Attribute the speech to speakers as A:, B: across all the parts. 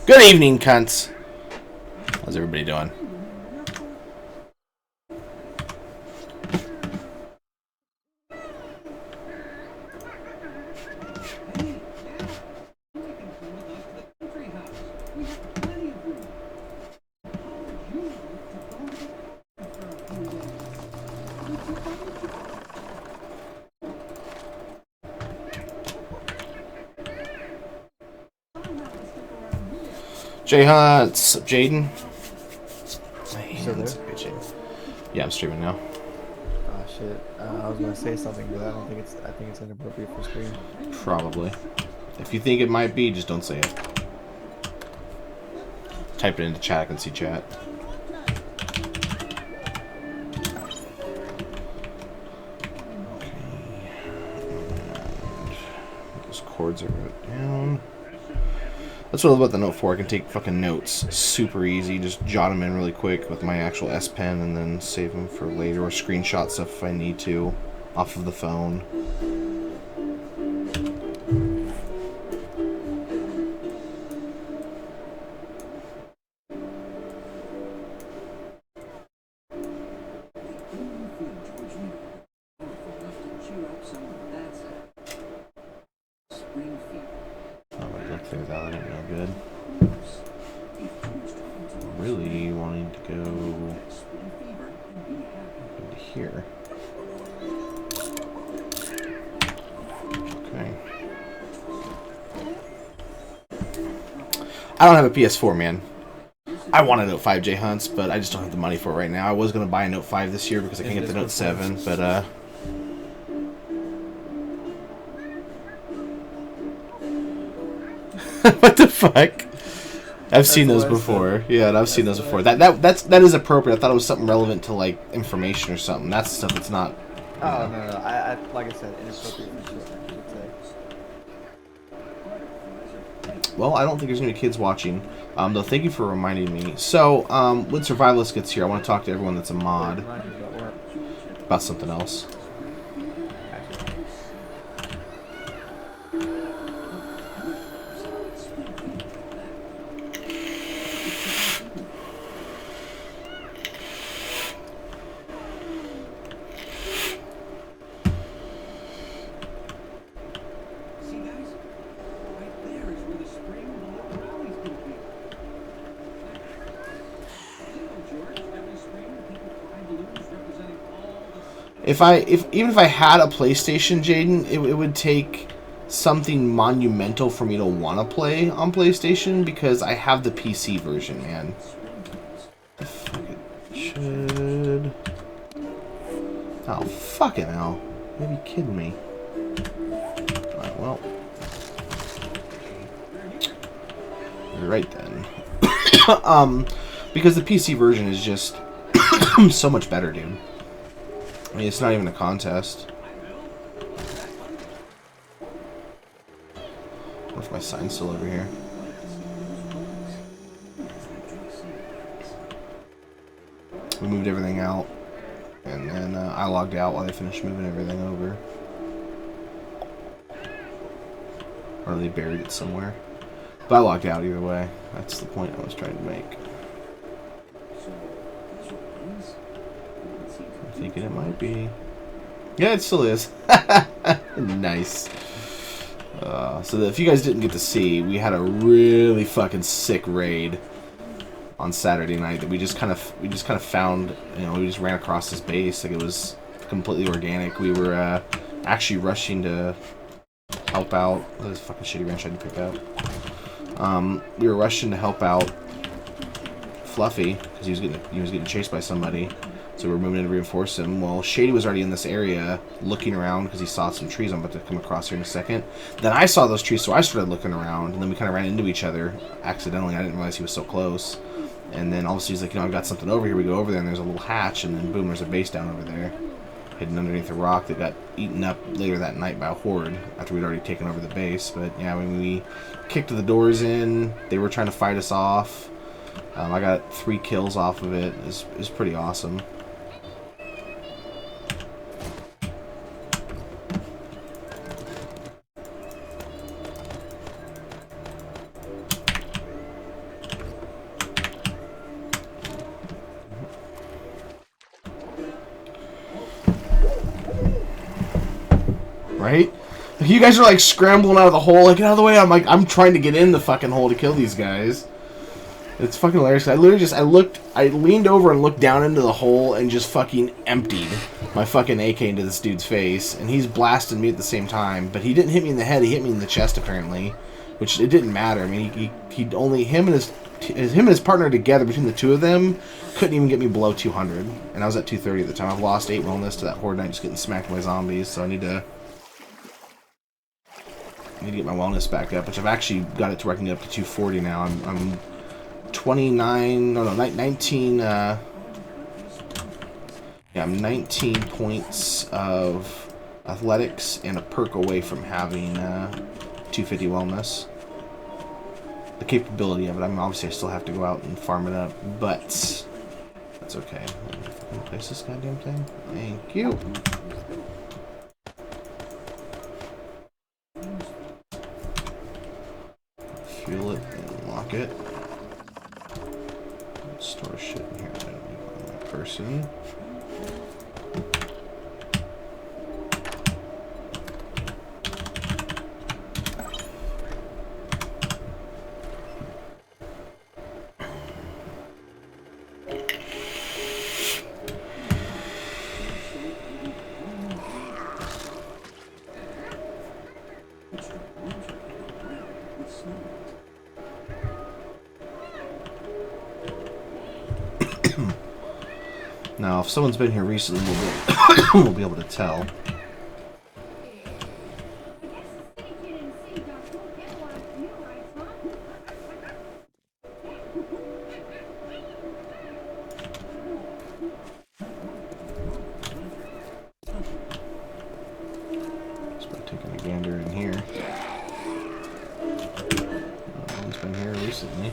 A: Good evening, cunts. How's everybody doing? Jay Hunts, Jaden.
B: Still there?
A: Yeah, I'm streaming now.
B: Oh shit! I was gonna say something, but I don't think it's. I think it's inappropriate for stream.
A: Probably. If you think it might be, just don't say it. Type it into chat. I can see chat. Okay. And those chords are wrote down. That's what I love about the Note 4. I can take fucking notes super easy. Just jot them in really quick with my actual S Pen and then save them for later or screenshot stuff if I need to off of the phone. I don't have a PS4, man. I want a Note 5 J Hunts, but I just don't have the money for it right now. I was going to buy a Note 5 this year because I can't get the Note 7, but what the fuck? I've seen those before. Yeah, I've seen those before. That is appropriate. I thought it was something relevant to like information or something. That's stuff that's not.
B: Oh no. I like I said, inappropriate for sure. I should say.
A: Well, I don't think there's any kids watching. Though, thank you for reminding me. So, when Survivalist gets here, I want to talk to everyone that's a mod about something else. Even if I had a PlayStation, Jaden, it would take something monumental for me to want to play on PlayStation because I have the PC version, man. Should. Oh, fucking hell. Maybe you're kidding me. Alright, well. You're right then. Because the PC version is just so much better, dude. I mean, it's not even a contest. What if my sign's still over here? We moved everything out, and then I logged out while they finished moving everything over. Or they buried it somewhere. But I logged out either way. That's the point I was trying to make. Thinking it might be. Yeah, it still is. Nice. So if you guys didn't get to see, we had a really fucking sick raid on Saturday night that we just kind of found. You know, we just ran across this base like it was completely organic. We were actually rushing to help out. That was a fucking shitty wrench I had to pick up. We were rushing to help out Fluffy because he was getting chased by somebody. So we're moving in to reinforce him. Well, Shady was already in this area looking around because he saw some trees. I'm about to come across here in a second. Then I saw those trees, so I started looking around, and then we kind of ran into each other accidentally. I didn't realize he was so close. And then obviously he's like, you know, I've got something over here. We go over there, and there's a little hatch, and then boom, there's a base down over there, hidden underneath a rock that got eaten up later that night by a horde after we'd already taken over the base. But yeah, when we kicked the doors in, they were trying to fight us off. I got 3 kills off of it. It was pretty awesome. right? Like, you guys are like scrambling out of the hole, like, get out of the way. I'm like, I'm trying to get in the fucking hole to kill these guys. It's fucking hilarious. I literally just, I leaned over and looked down into the hole and just fucking emptied my fucking AK into this dude's face. And he's blasting me at the same time. But he didn't hit me in the head, he hit me in the chest apparently. Which, it didn't matter. I mean, he only, him and his partner together, between the two of them, couldn't even get me below 200. And I was at 230 at the time. I've lost 8 wellness to that Horde Knight just getting smacked by zombies. So I need to get my wellness back up. Which I've actually got it to where I can get up to 240 now. I'm 29, no, 19, yeah, I'm 19 points of athletics and a perk away from having 250 wellness. The capability of it, I mean, obviously I still have to go out and farm it up, but that's okay. Let me place this goddamn thing. Thank you. Fuel it and lock it. Store shit in here that I don't need on my person. Now, if someone's been here recently, we'll be able to tell. Just by taking a gander in here. No one's been here recently.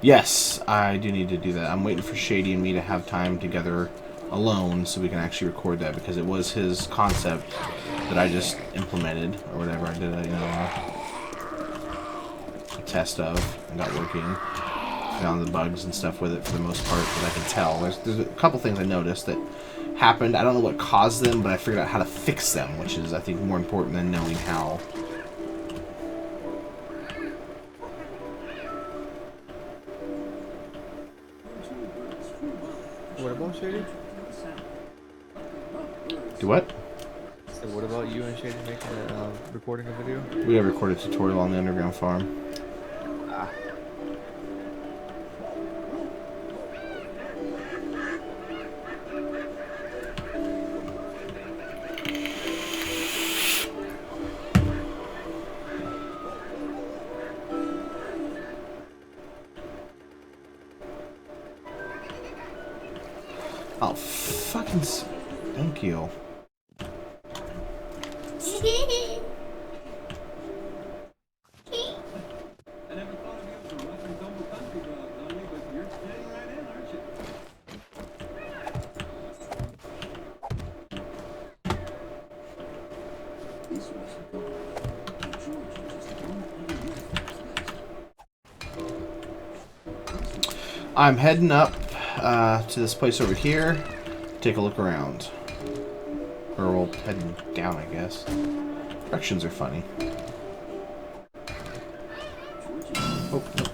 A: Yes, I do need to do that. I'm waiting for Shady and me to have time together alone so we can actually record that, because it was his concept that I just implemented, or whatever. I did a test of and got working. Found the bugs and stuff with it for the most part that I can tell. There's a couple things I noticed that happened. I don't know what caused them, but I figured out how to fix them, which is, I think, more important than knowing how.
B: What about Shady?
A: Do what?
B: So what about you and Shady making a recording a video?
A: We gotta record a tutorial on the underground farm.
B: Ah.
A: Oh, fucking... Thank you. I'm heading up to this place over here. Take a look around. Or we'll head down, I guess. Directions are funny. Oh, no.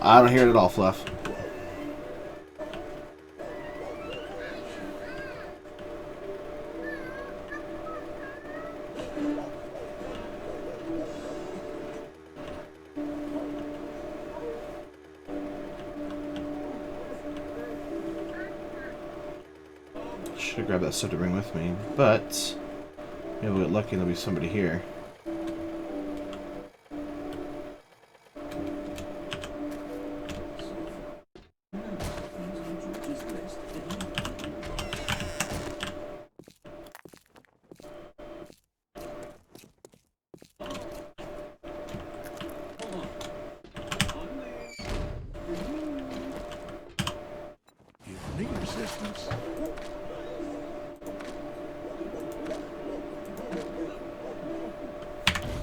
A: I don't hear it at all, Fluff. Should have grabbed that stuff to bring with me, but maybe we'll get lucky and there'll be somebody here.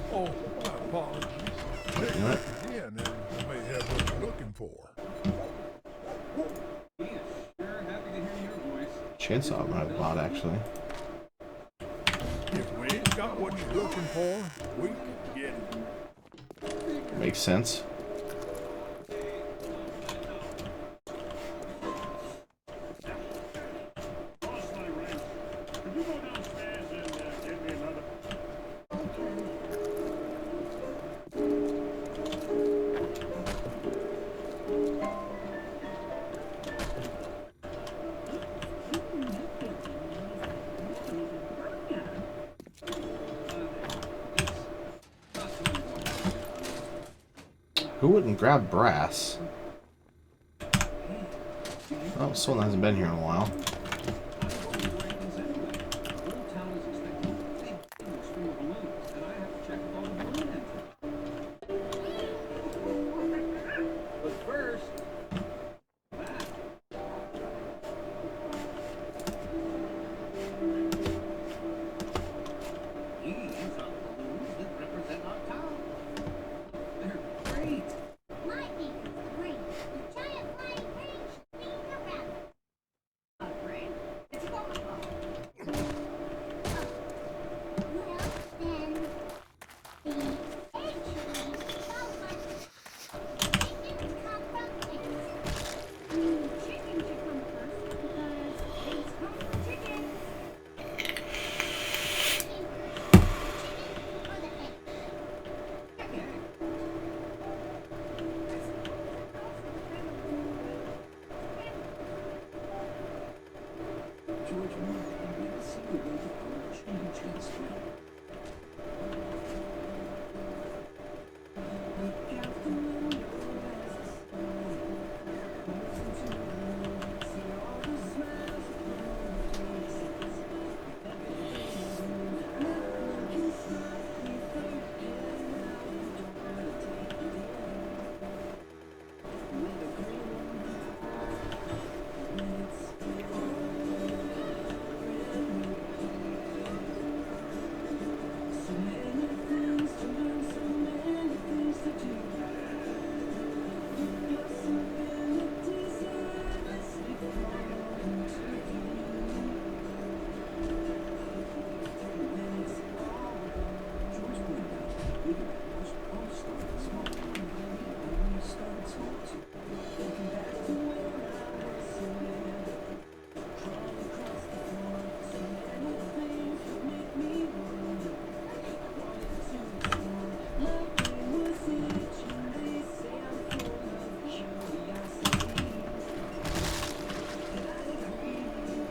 C: Oh, my apologies.
A: You know what?
C: Again, and I may have what you're looking for.
A: Chainsaw might have bought, actually.
C: If we ain't got what you're looking for, we can get it.
A: Makes sense. Who wouldn't grab brass? Oh, someone hasn't been here in a while.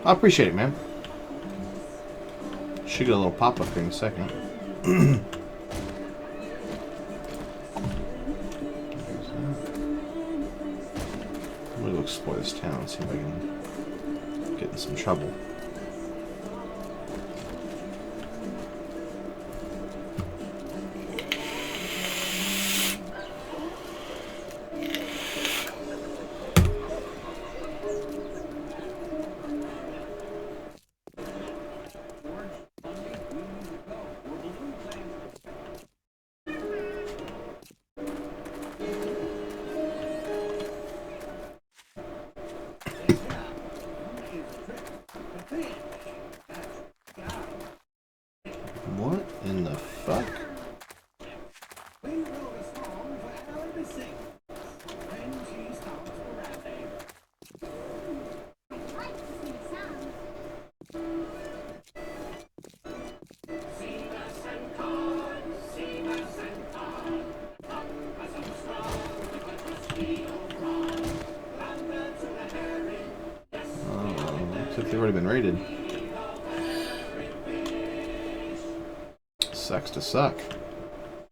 A: I appreciate it, man. Should get a little pop-up here in a second. I'm gonna go explore this town, see if I can get in some trouble. What in the fuck? Looks like they've already been raided. Sucks to suck.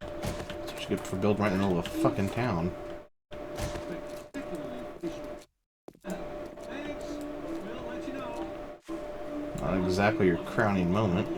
A: That's what you get for building right in the middle of a fucking town. Not exactly your crowning moment.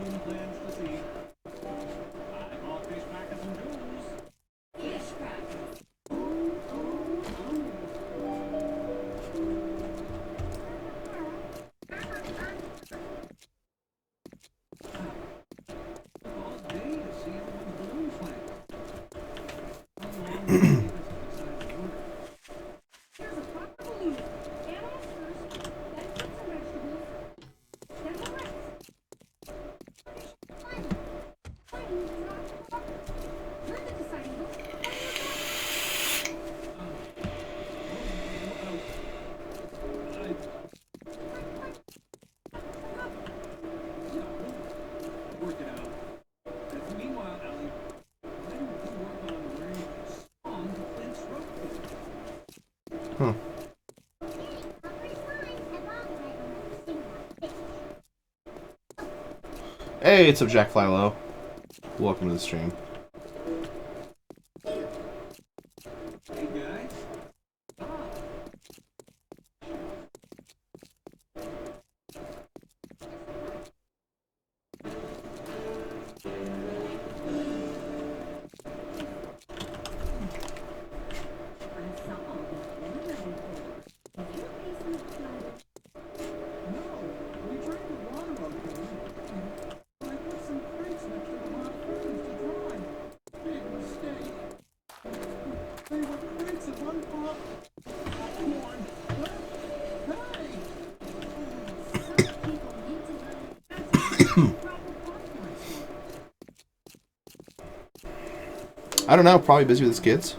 A: Huh. Hey, it's up Jack Flylow. Welcome to the stream. I don't know, probably busy with his kids.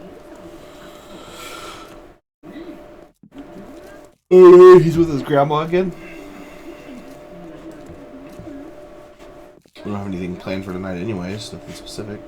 A: He's with his grandma again. We don't have anything planned for tonight anyways, nothing specific.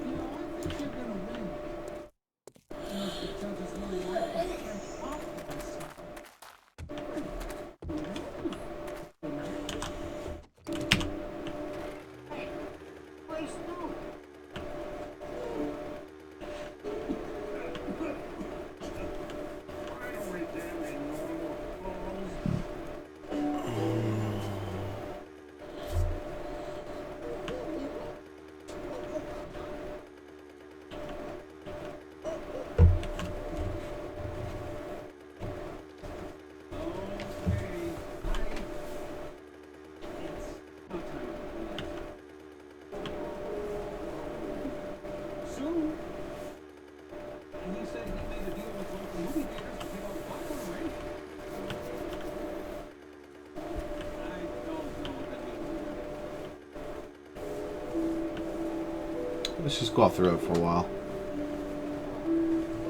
A: Let's just go off the road for a while.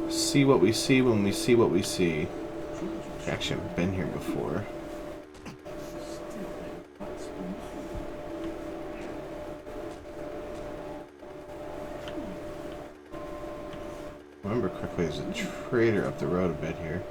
A: See what we see when we see what we see. I actually haven't been here before. If I remember correctly, there's a trader up the road a bit here.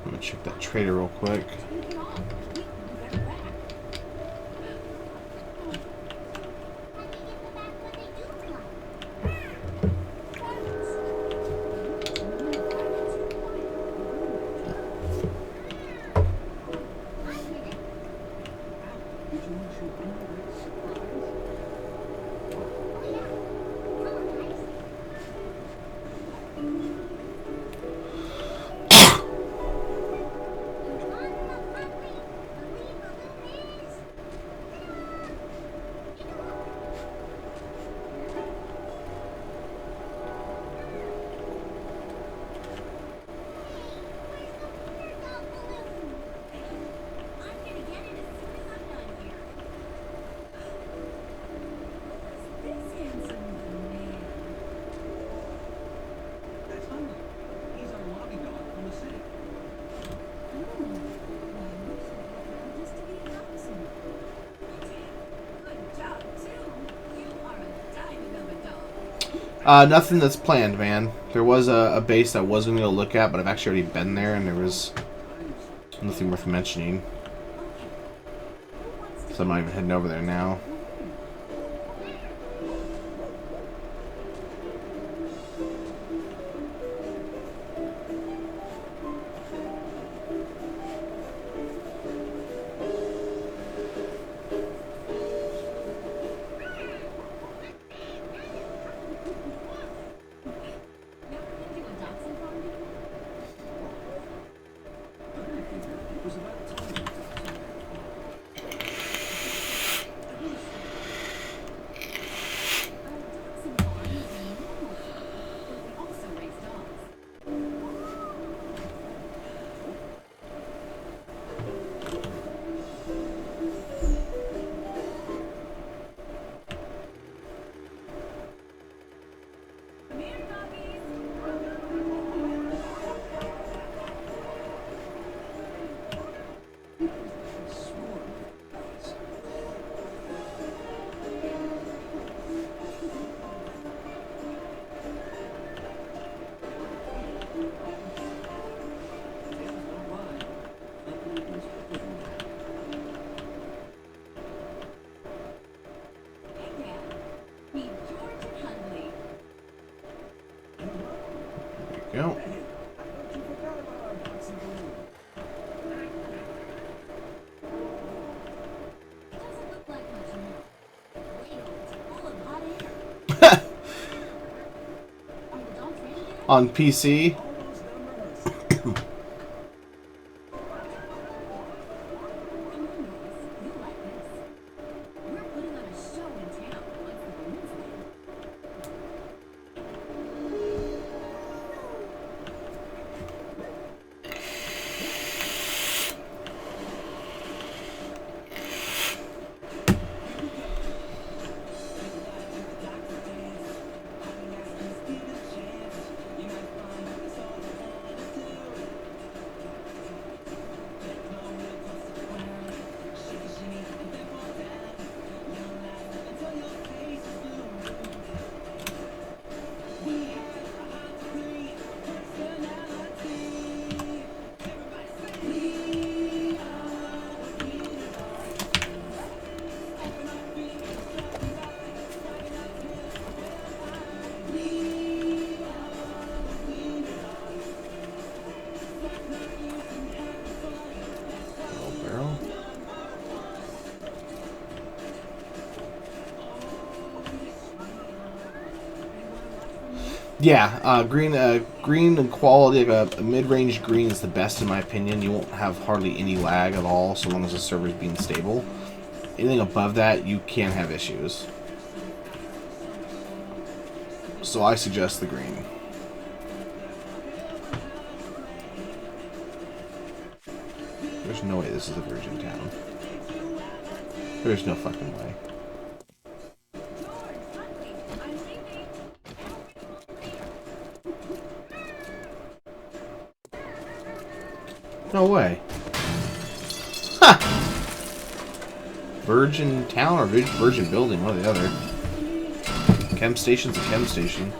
A: I'm gonna check that trader real quick. Nothing that's planned, man. There was a base that I was going to go look at, but I've actually already been there, and there was nothing worth mentioning. So I'm not even heading over there now. Go. On PC. Yeah, green and quality, like a mid-range green is the best in my opinion. You won't have hardly any lag at all, so long as the server's being stable. Anything above that, you can have issues. So I suggest the green. There's no way this is a virgin town. There's no fucking way. No way. Ha! Virgin town or virgin building, one or the other. Chem station's a chem station.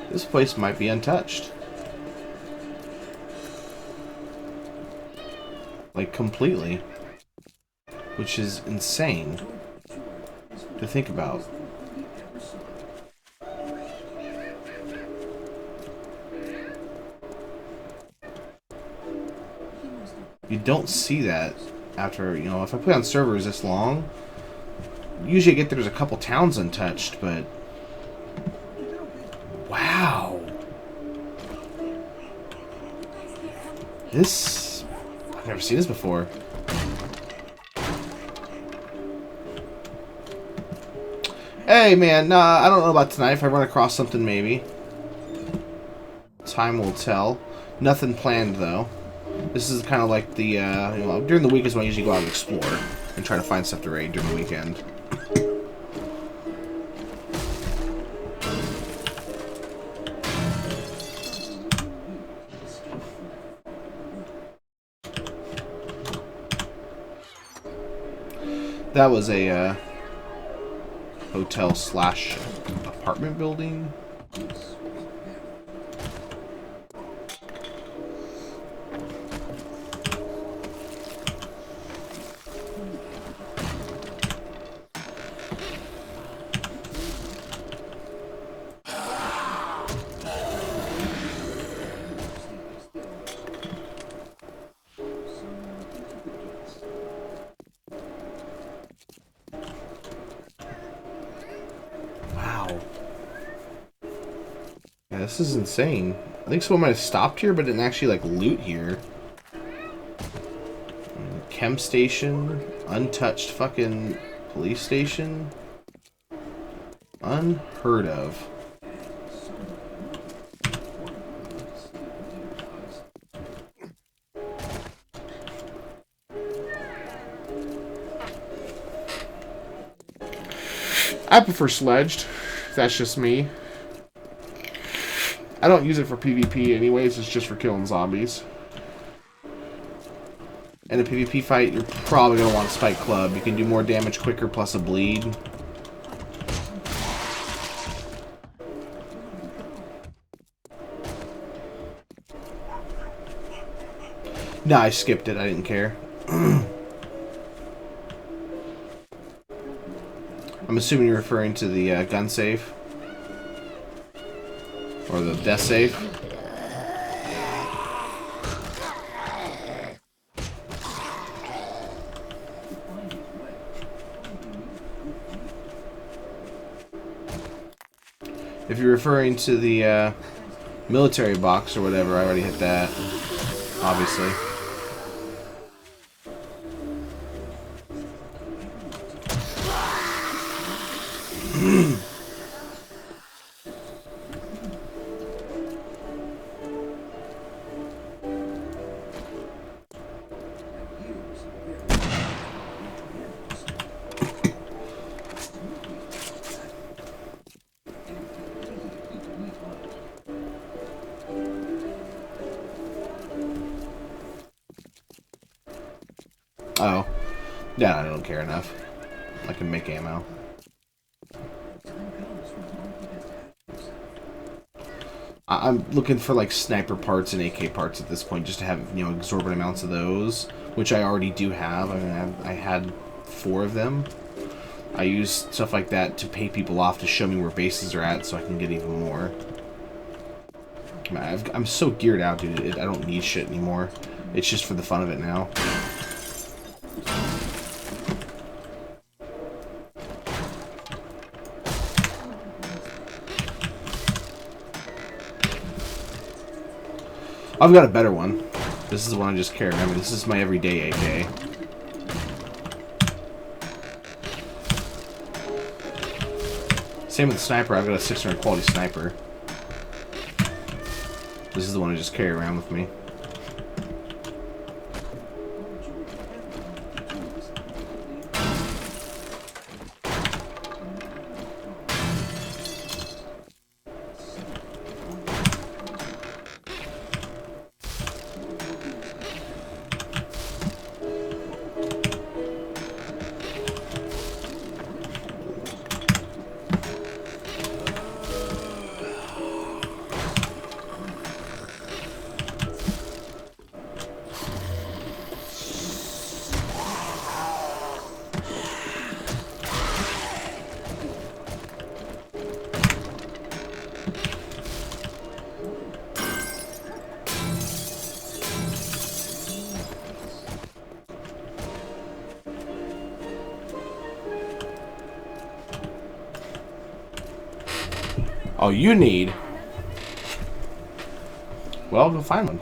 A: This place might be untouched. Like, completely. Which is insane to think about. You don't see that after, you know, if I play on servers this long, usually I get there's a couple towns untouched, but wow. This, I've never seen this before. Hey, man, nah, I don't know about tonight. If I run across something, maybe. Time will tell. Nothing planned, though. This is kind of like the, you know, during the week is when I usually go out and explore and try to find stuff to raid during the weekend. That was a, hotel slash apartment building. Wow. Yeah, this is insane. I think someone might have stopped here, but didn't actually, like, loot here. Chem station. Untouched fucking police station. Unheard of. I prefer sledged. That's just me. I don't use it for PvP anyways, it's just for killing zombies. In a PvP fight, you're probably going to want a Spike Club. You can do more damage quicker plus a bleed. No, I skipped it. I didn't care. I'm assuming you're referring to the gun safe. Or the death safe. If you're referring to the military box or whatever, I already hit that. Obviously. Oh. Yeah, I don't care enough. I can make ammo. I'm looking for like sniper parts and AK parts at this point, just to have, you know, exorbitant amounts of those, which I already do have. I mean, I had 4 of them. I use stuff like that to pay people off to show me where bases are at, so I can get even more. I'm so geared out, dude. I don't need shit anymore. It's just for the fun of it now. I've got a better one. This is the one I just carry. I mean, this is my everyday AK. Same with the sniper. I've got a 600 quality sniper. This is the one I just carry around with me. Oh, you need? Well, go find one.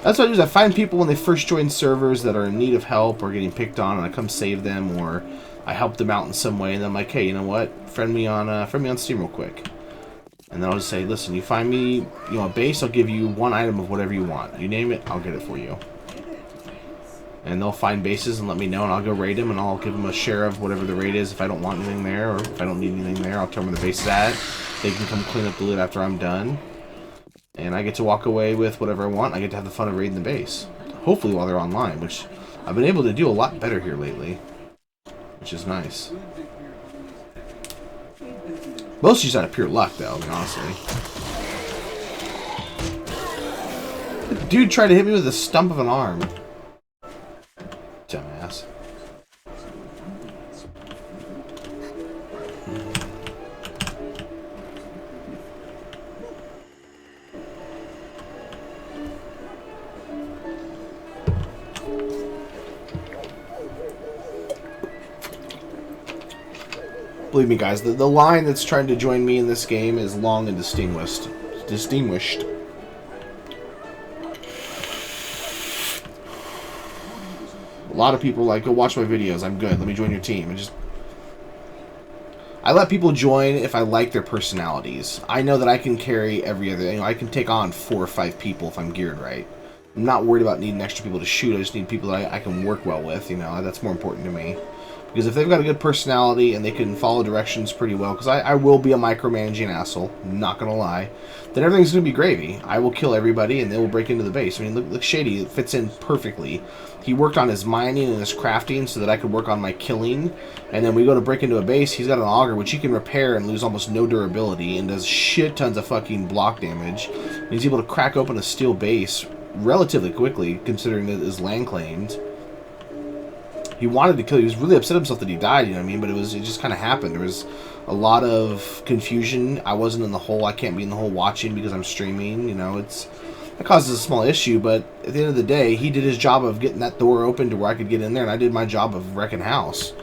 A: That's what I do is I find people when they first join servers that are in need of help or getting picked on, and I come save them, or I help them out in some way, and then I'm like, hey, you know what? Friend me on Steam real quick. And then I'll just say, listen, you find me, you know, a base, I'll give you one item of whatever you want. You name it, I'll get it for you. And they'll find bases and let me know, and I'll go raid them, and I'll give them a share of whatever the raid is. If I don't want anything there, or if I don't need anything there, I'll tell them where the base is at. They can come clean up the loot after I'm done. And I get to walk away with whatever I want. I get to have the fun of raiding the base. Hopefully while they're online, which I've been able to do a lot better here lately. Which is nice. Mostly just out of pure luck, though, I mean, honestly. The dude tried to hit me with the stump of an arm. Dumbass. Believe me, guys, the line that's trying to join me in this game is long and distinguished. A lot of people are like, go watch my videos, I'm good, let me join your team. I let people join if I like their personalities. I know that I can carry every other, you know, I can take on 4 or 5 people if I'm geared right. I'm not worried about needing extra people to shoot, I just need people that I can work well with, you know, that's more important to me. Because if they've got a good personality and they can follow directions pretty well, because I will be a micromanaging asshole, not going to lie, then everything's going to be gravy. I will kill everybody and they will break into the base. I mean, look Shady, it fits in perfectly. He worked on his mining and his crafting so that I could work on my killing. And then we go to break into a base, he's got an auger, which he can repair and lose almost no durability and does shit tons of fucking block damage. And he's able to crack open a steel base relatively quickly, considering that his land claimed. He wanted to kill you. He was really upset himself that he died, you know what I mean? But it just kind of happened. There was a lot of confusion. I wasn't in the hole. I can't be in the hole watching because I'm streaming, you know. It causes a small issue, but at the end of the day, he did his job of getting that door open to where I could get in there, and I did my job of wrecking house.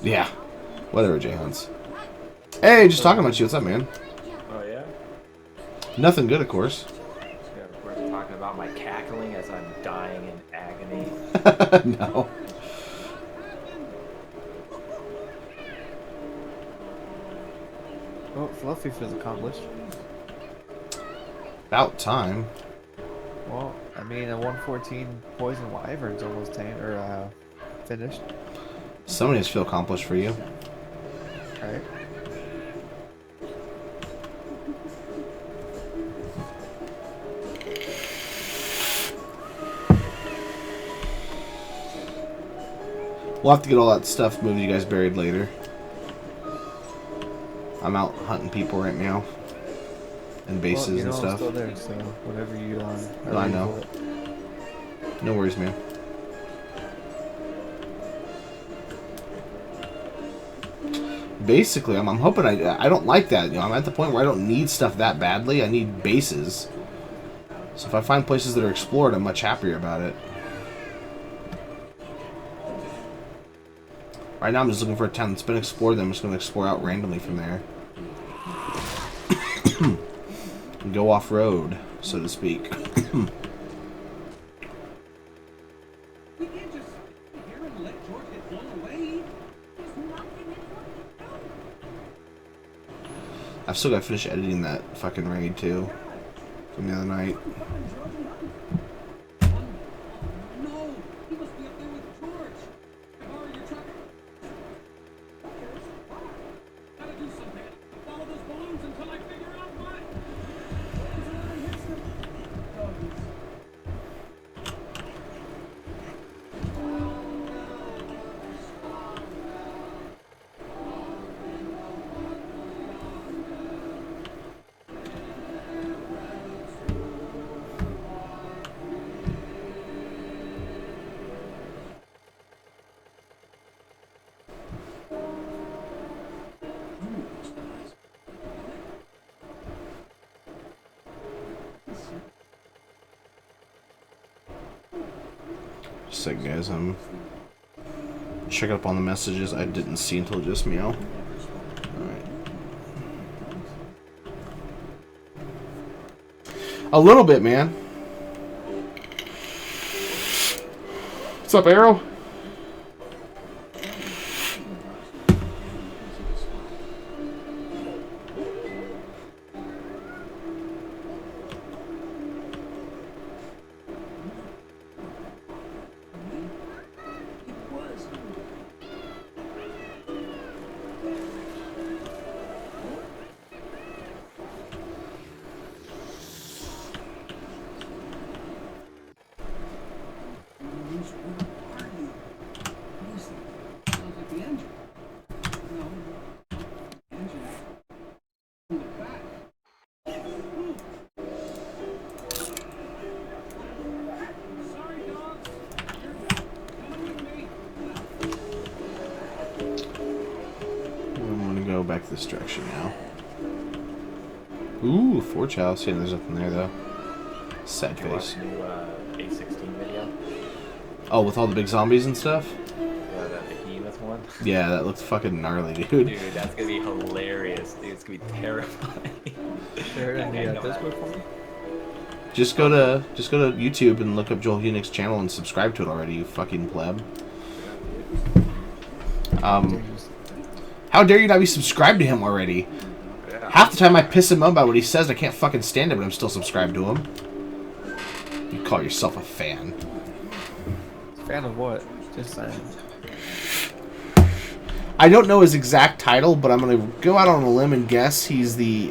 A: Yeah. Whatever, Jay Hunts. Hey, just talking about you. What's up, man?
D: Oh, yeah?
A: Nothing good, of course.
D: Yeah, of course, talking about my cackling as I'm dying in agony.
A: No.
B: Oh, Fluffy feels accomplished.
A: About time.
B: Well, I mean, a 114 Poison Wyvern's almost finished.
A: Somebody has to feel accomplished for you.
B: Right.
A: We'll have to get all that stuff moved you guys buried later. I'm out hunting people right now. And bases
B: well, you know,
A: and stuff.
B: I'm still there, so whatever you
A: No, I know. No worries, man. Basically, I'm hoping I don't like that. You know, I'm at the point where I don't need stuff that badly. I need bases. So if I find places that are explored, I'm much happier about it. Right now, I'm just looking for a town that's been explored. Then I'm just going to explore out randomly from there. And go off-road, so to speak. I've still got to finish editing that fucking raid, too. From the other night. second, guys. I'm checking up on the messages I didn't see until just meow. Alright. A little bit, man. What's up, Arrow? Back to this direction now. Ooh, Forge House. Yeah, there's nothing there though. Sad face.
D: New A16 video.
A: Oh, with all the big zombies and stuff?
D: Yeah, that behemoth one.
A: Yeah, that looks fucking gnarly, dude.
D: Dude, that's gonna be hilarious. Dude, it's gonna be terrifying.
B: Share it in the Discord for me.
A: Just go to YouTube and look up Joel Hunick's channel and subscribe to it already, you fucking pleb. How dare you not be subscribed to him already?
D: Yeah.
A: Half the time I piss him up about what he says, I can't fucking stand it, but I'm still subscribed to him. You call yourself a fan.
B: Fan of what? Just saying.
A: I don't know his exact title, but I'm gonna go out on a limb and guess he's the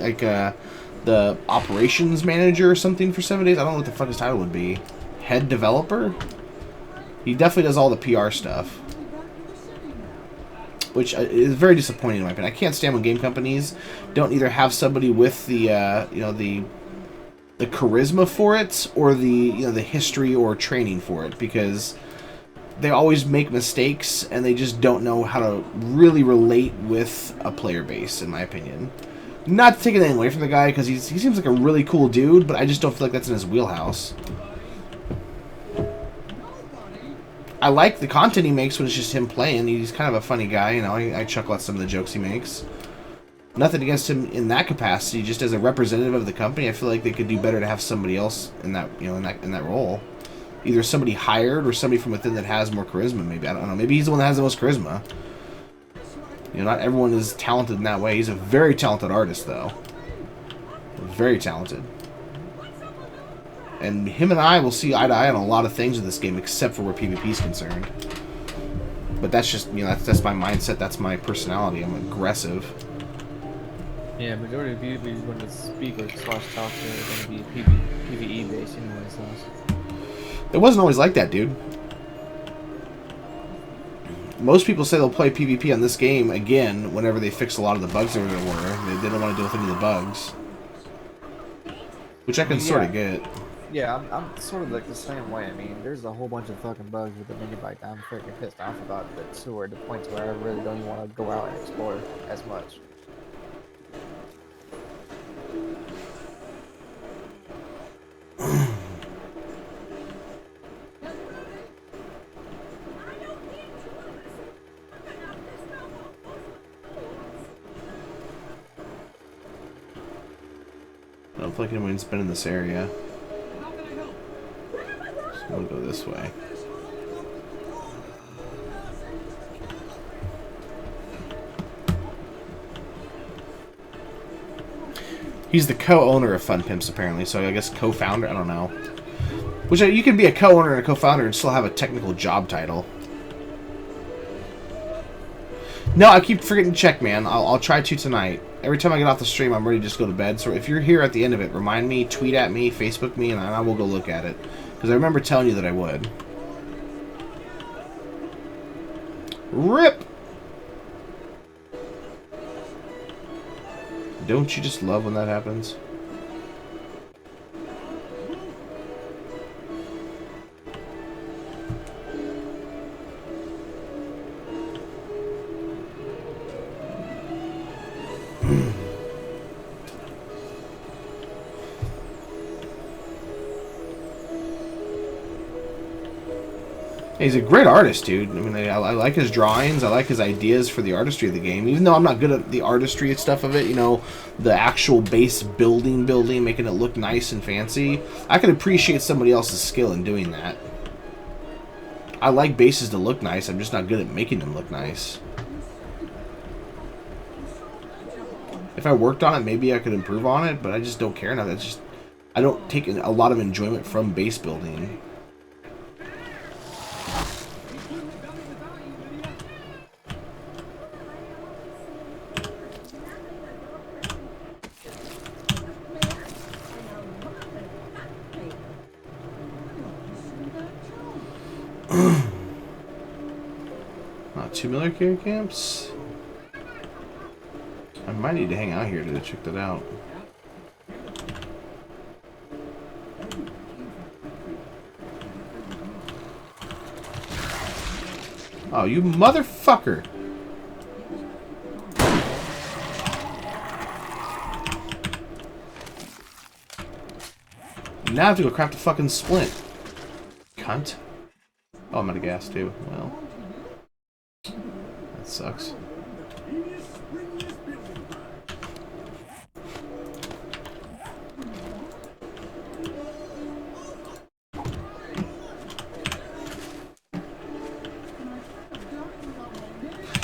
A: the operations manager or something for 7 days. I don't know what the fuck his title would be. Head developer? He definitely does all the PR stuff. Which is very disappointing in my opinion. I can't stand when game companies don't either have somebody with the the charisma for it, or the the history or training for it, because they always make mistakes and they just don't know how to really relate with a player base, in my opinion. Not taking anything away from the guy, because he seems like a really cool dude, but I just don't feel like that's in his wheelhouse. I like the content he makes when it's just him playing. He's kind of a funny guy, you know. I chuckle at some of the jokes he makes. Nothing against him in that capacity. Just as a representative of the company, I feel like they could do better to have somebody else in that, in that role. Either somebody hired or somebody from within that has more charisma. Maybe, I don't know. Maybe he's the one that has the most charisma. You know, not everyone is talented in that way. He's a very talented artist, though. Very talented. And him and I will see eye to eye on a lot of things in this game, except for where PvP is concerned. But that's just, you know, that's my mindset. That's my personality. I'm aggressive.
B: Yeah, majority of PvP is going to speak or /talk to are going to be PvE based anyway, so.
A: It wasn't always like that, dude. Most people say they'll play PvP on this game again whenever they fix a lot of the bugs there were. They don't want to deal with any of the bugs. Which I can sort of get.
B: Yeah, I'm sort of like the same way. I mean, there's a whole bunch of fucking bugs with the mini bike that I'm freaking pissed off about, but to the point where I really don't even want to go out and explore as much.
A: I don't feel like anyone's been in this area. So we'll go this way. He's the co-owner of Fun Pimps, apparently, so I guess co-founder? I don't know. Which, you can be a co-owner and a co-founder and still have a technical job title. No, I keep forgetting to check, man. I'll try to tonight. Every time I get off the stream, I'm ready to just go to bed. So if you're here at the end of it, remind me, tweet at me, Facebook me, and I will go look at it. Because I remember telling you that I would. RIP! Don't you just love when that happens? He's a great artist, dude. I mean, I like his drawings. I like his ideas for the artistry of the game. Even though I'm not good at the artistry and stuff of it, you know, the actual base building, making it look nice and fancy, I can appreciate somebody else's skill in doing that. I like bases to look nice. I'm just not good at making them look nice. If I worked on it, maybe I could improve on it, but I just don't care enough. That's just, I don't take a lot of enjoyment from base building. Not 2 military camps. I might need to hang out here to check that out. Oh, you motherfucker! Now I have to go craft a fucking splint. Cunt. Oh, I'm out of gas too. Well, that sucks.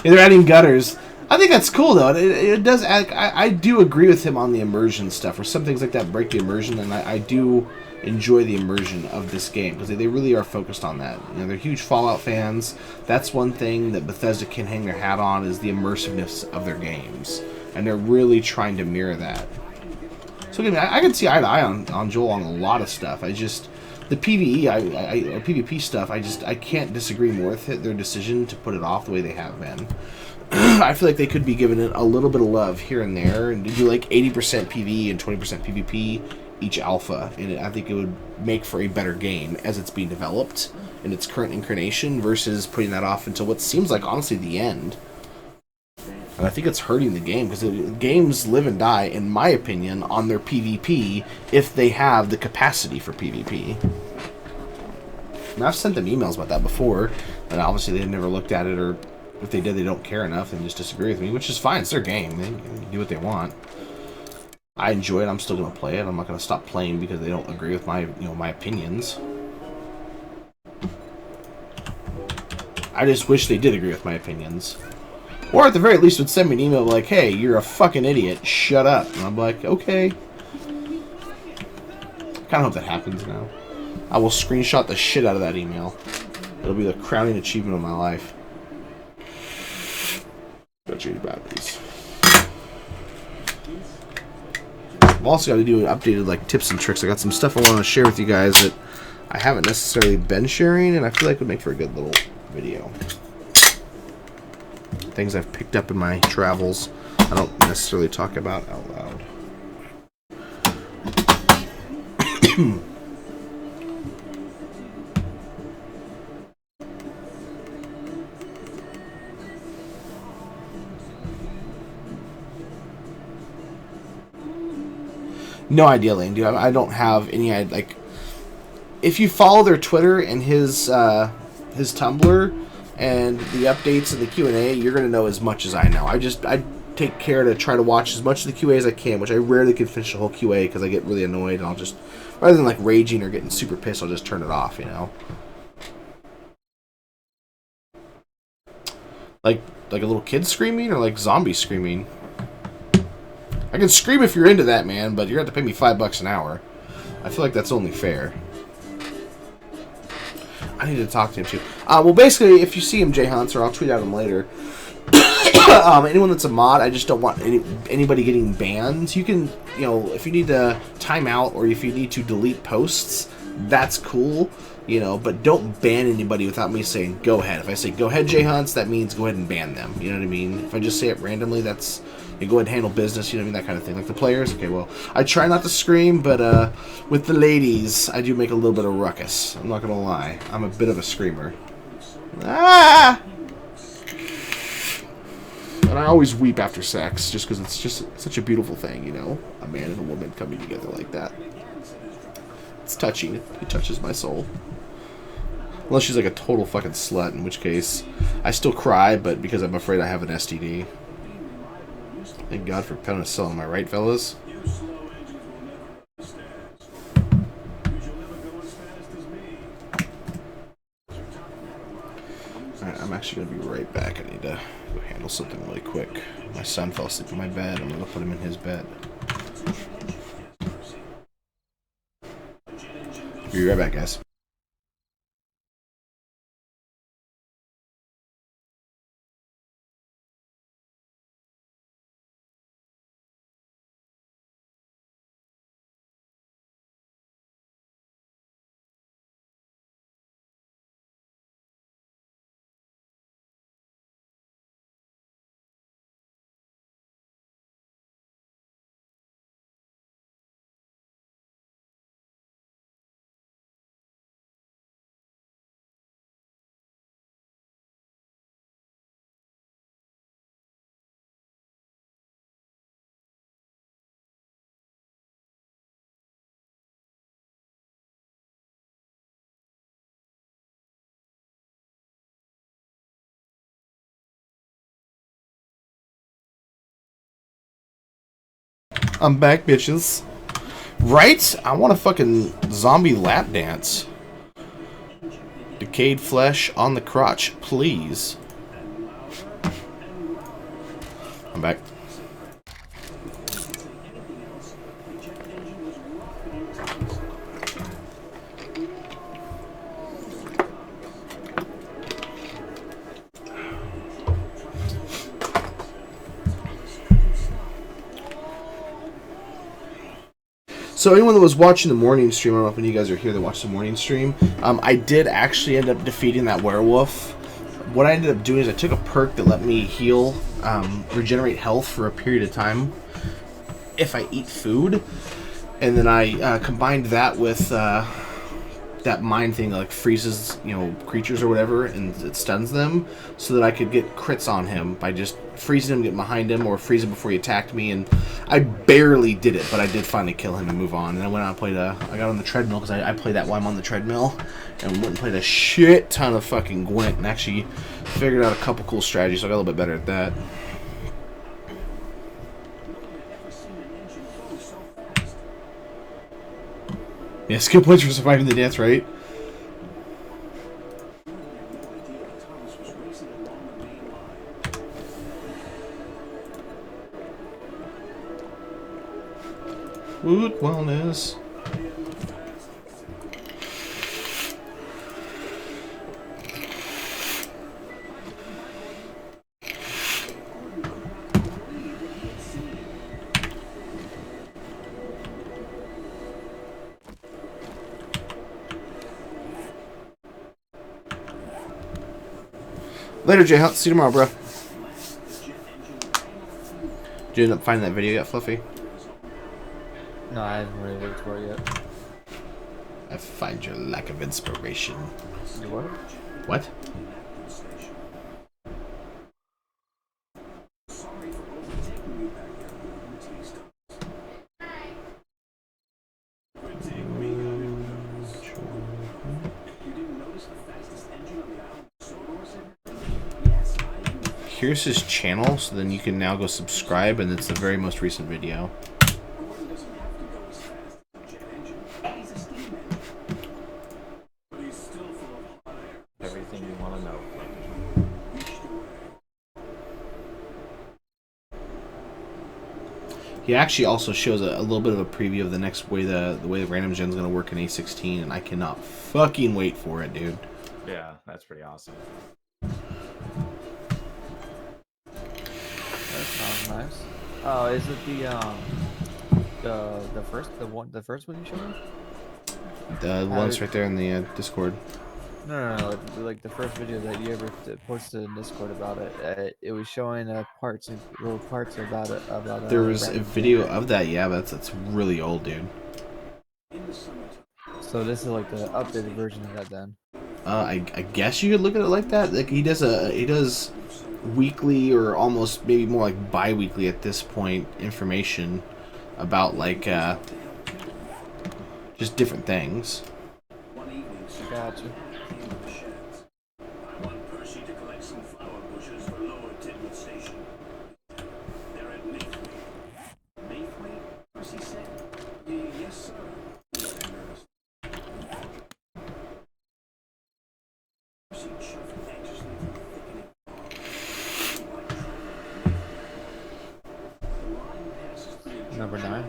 A: Yeah, they're adding gutters. I think that's cool though. It does add, I do agree with him on the immersion stuff. Or some things like that break the immersion, and I do enjoy the immersion of this game because they really are focused on that. You know, they're huge Fallout fans. That's one thing that Bethesda can hang their hat on, is the immersiveness of their games, and they're really trying to mirror that. So again, I can see eye to eye on Joel on a lot of stuff. I just, the PvE, or PvP stuff, I can't disagree more with it, their decision to put it off the way they have been. I feel like they could be giving it a little bit of love here and there, and do like 80% PvE and 20% PvP each alpha, and I think it would make for a better game as it's being developed in its current incarnation, versus putting that off until what seems like, honestly, the end. And I think it's hurting the game, because games live and die, in my opinion, on their PvP if they have the capacity for PvP. And I've sent them emails about that before, and obviously they've never looked at it, or if they did, they don't care enough and just disagree with me, which is fine. It's their game. They can do what they want. I enjoy it. I'm still going to play it. I'm not going to stop playing because they don't agree with my, my opinions. I just wish they did agree with my opinions. Or at the very least would send me an email like, hey, you're a fucking idiot. Shut up. And I'm like, okay. Kind of hope that happens now. I will screenshot the shit out of that email. It'll be the crowning achievement of my life. Go change batteries. I've also got to do an updated like tips and tricks. I got some stuff I want to share with you guys that I haven't necessarily been sharing, and I feel like would make for a good little video. Things I've picked up in my travels I don't necessarily talk about out loud. No idea, Lane, dude. I don't have any idea. Like, if you follow their Twitter and his Tumblr and the updates and the Q&A, you're gonna know as much as I know. I take care to try to watch as much of the QA as I can, which I rarely can finish the whole QA because I get really annoyed, and I'll just, rather than like raging or getting super pissed, I'll just turn it off, you know. Like a little kid screaming, or like zombies screaming. I can scream if you're into that, man, but you're going to have to pay me $5 an hour. I feel like that's only fair. I need to talk to him, too. Well, basically, if you see him, Jay Hunts, or I'll tweet at him later. Anyone that's a mod, I just don't want anybody getting banned. You can, if you need to time out, or if you need to delete posts, that's cool, but don't ban anybody without me saying, go ahead. If I say, go ahead, Jay Hunts, that means go ahead and ban them. You know what I mean? If I just say it randomly, that's... You go ahead and handle business, you know what I mean, that kind of thing. Like the players, okay, well, I try not to scream, but with the ladies, I do make a little bit of ruckus. I'm not going to lie. I'm a bit of a screamer. Ah! And I always weep after sex, just because it's just such a beautiful thing, a man and a woman coming together like that. It's touching. It touches my soul. Unless she's like a total fucking slut, in which case I still cry, but because I'm afraid I have an STD. Thank God for penicillin, am I right, fellas? Alright, I'm actually going to be right back. I need to go handle something really quick. My son fell asleep in my bed. I'm going to put him in his bed. Be right back, guys. I'm back, bitches. Right? I want a fucking zombie lap dance. Decayed flesh on the crotch, please. I'm back. So anyone that was watching the morning stream, I don't know if any of you guys are here that watched the morning stream, I did actually end up defeating that werewolf. What I ended up doing is I took a perk that let me heal, regenerate health for a period of time if I eat food, and then I combined that with that mind thing that like freezes, you know, creatures or whatever, and it stuns them, so that I could get crits on him by just freezing him, getting behind him, or freeze him before he attacked me. And I barely did it, but I did finally kill him and move on. And I went out and played I got on the treadmill, because I play that while I'm on the treadmill, and went and played a shit ton of fucking Gwent, and actually figured out a couple cool strategies, so I got a little bit better at that. Yeah, skill points for surviving the dance, right? Wood wellness. Later, Jay. See you tomorrow, bro. Did you end up finding that video yet, Fluffy?
B: No, I haven't really looked for it yet.
A: I find your lack of inspiration.
B: You what?
A: What? Here's his channel, so then you can now go subscribe, and it's the very most recent video.
D: Everything you want to know.
A: He actually also shows a little bit of a preview of the next way the way the random gen's gonna work in A16, and I cannot fucking wait for it, dude.
D: Yeah, that's pretty awesome.
B: That sounds nice. Oh, is it the first one you showed me?
A: The one that's right there in the Discord.
B: No, like the first video that you ever posted in Discord about it. It was showing little parts about it.
A: There was a video of that, yeah, but that's really old, dude.
B: So this is like the updated version of that then.
A: I guess you could look at it like that. Like he does weekly, or almost maybe more like bi-weekly at this point, information about like just different things.
B: Gotcha. Number 9.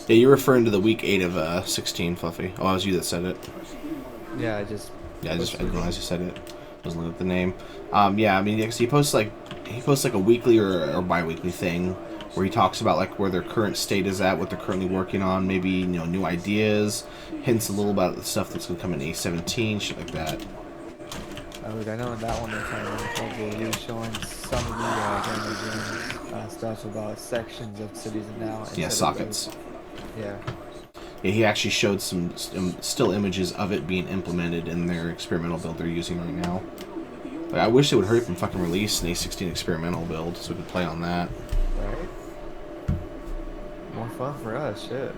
A: Yeah, you're referring to the week 8 of 16, Fluffy. Oh, it was you that said it.
B: Yeah, I just.
A: Yeah, I didn't realize you said it. I was looking at the name. Yeah, I mean, yeah, 'cause he posts like a weekly or bi-weekly thing where he talks about like where their current state is at, what they're currently working on, maybe new ideas, hints a little about the stuff that's gonna come in A17, shit like that.
B: I know in that one they're kind of he was showing some of the stuff about sections of cities and now.
A: Yeah, sockets.
B: Yeah.
A: Yeah, he actually showed some still images of it being implemented in their experimental build they're using right now. Like, I wish they would hurry up and fucking release an A16 experimental build so we could play on that.
B: Right. More fun for us, shit.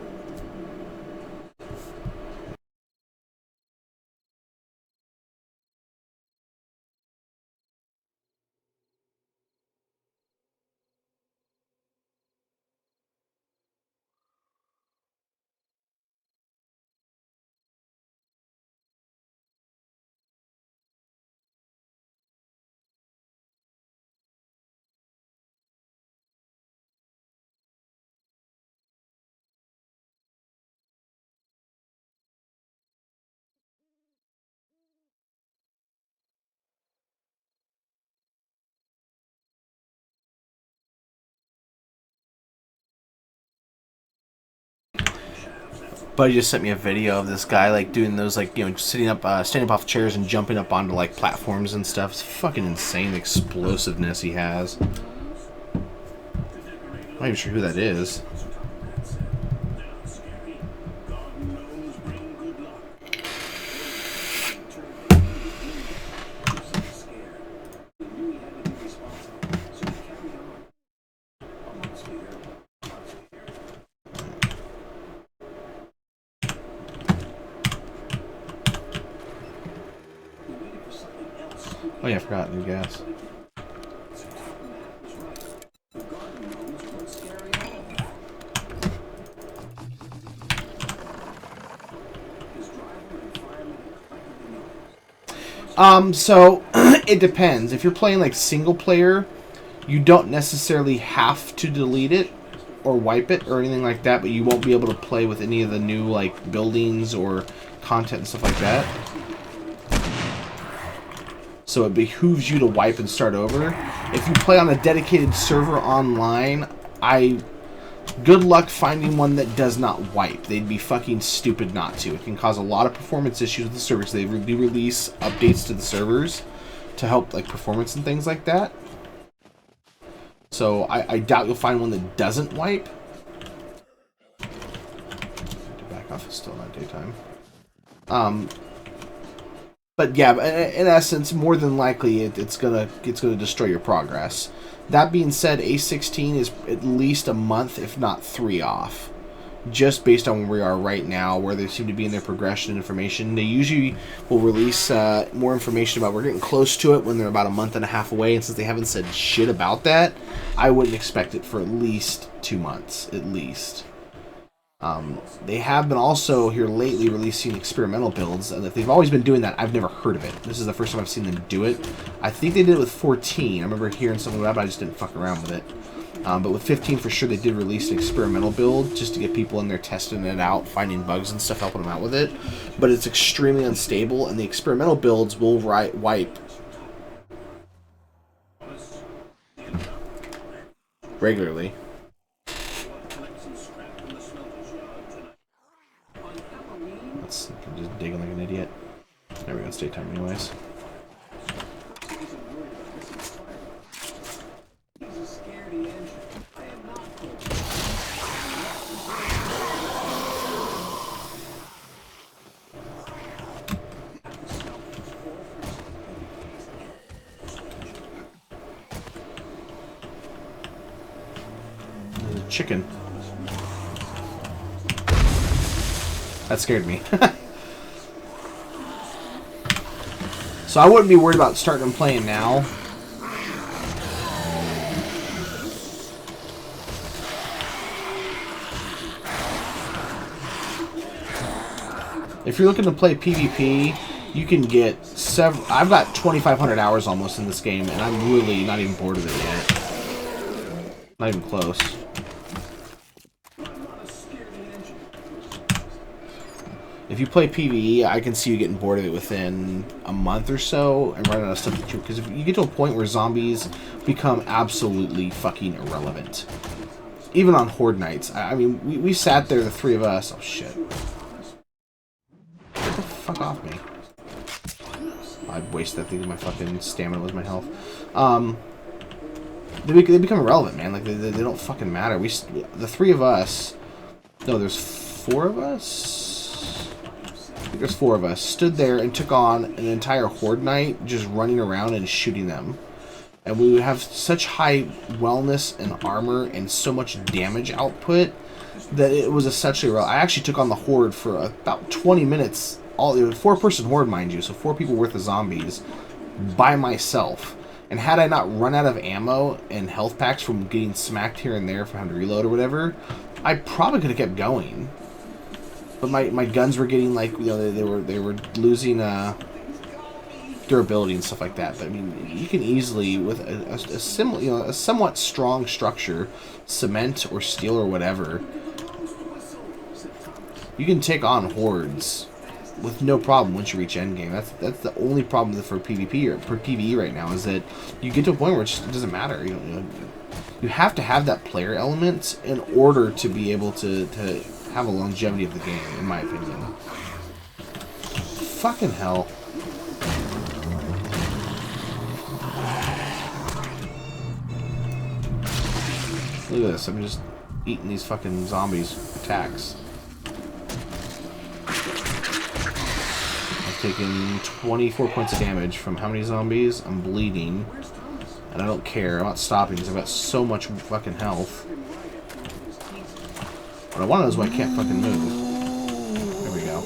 A: Buddy just sent me a video of this guy like doing those like standing up off chairs and jumping up onto like platforms and stuff. It's fucking insane the explosiveness he has. I'm not even sure who that is. Oh yeah, I forgot new gas. So it depends. If you're playing like single player, you don't necessarily have to delete it or wipe it or anything like that, but you won't be able to play with any of the new like buildings or content and stuff like that. So it behooves you to wipe and start over. If you play on a dedicated server online, good luck finding one that does not wipe. They'd be fucking stupid not to. It can cause a lot of performance issues with the servers. They release updates to the servers to help like performance and things like that. So I doubt you'll find one that doesn't wipe. Back off, it's still not daytime. But yeah, in essence, more than likely, it's gonna destroy your progress. That being said, A16 is at least a month, if not 3 off, just based on where we are right now, where they seem to be in their progression information. They usually will release more information about we're getting close to it when they're about a month and a half away, and since they haven't said shit about that, I wouldn't expect it for at least 2 months, at least. They have been also here lately releasing experimental builds, and if they've always been doing that, I've never heard of it. This is the first time I've seen them do it. I think they did it with 14. I remember hearing something about it, but I just didn't fuck around with it. But with 15, for sure, they did release an experimental build just to get people in there testing it out, finding bugs and stuff, helping them out with it. But it's extremely unstable, and the experimental builds will wipe regularly. It's daytime anyways. There's a chicken. That scared me. So I wouldn't be worried about starting and playing now. If you're looking to play PvP, you can get several. I've got 2,500 hours almost in this game, and I'm really not even bored of it yet. Not even close. If you play PvE, I can see you getting bored of it within a month or so and running out of stuff to do. Because if you get to a point where zombies become absolutely fucking irrelevant. Even on Horde nights. I mean, we sat there, the three of us. Oh, shit. Get the fuck off me. I'd waste that thing with my fucking stamina with my health. They become irrelevant, man. Like, they don't fucking matter. The three of us... No, there's four of us? I think there's four of us. Stood there and took on an entire Horde night just running around and shooting them. And we would have such high wellness and armor and so much damage output that it was essentially real. I actually took on the Horde for about 20 minutes. It was a 4-person Horde, mind you, so 4 people worth of zombies by myself. And had I not run out of ammo and health packs from getting smacked here and there from having to reload or whatever, I probably could have kept going. But my guns were getting, like, you know, they were losing durability and stuff like that. But I mean, you can easily, with a somewhat strong structure, cement or steel or whatever, you can take on hordes with no problem once you reach endgame. That's the only problem for PvP or for PvE right now, is that you get to a point where it doesn't matter. You have to have that player element in order to be able to have a longevity of the game, in my opinion. Fucking hell. Look at this, I'm just eating these fucking zombies' attacks. I've taken 24 points of damage from how many zombies? I'm bleeding. And I don't care, I'm not stopping because I've got so much fucking health. What I want to know is why I can't fucking move. There we go.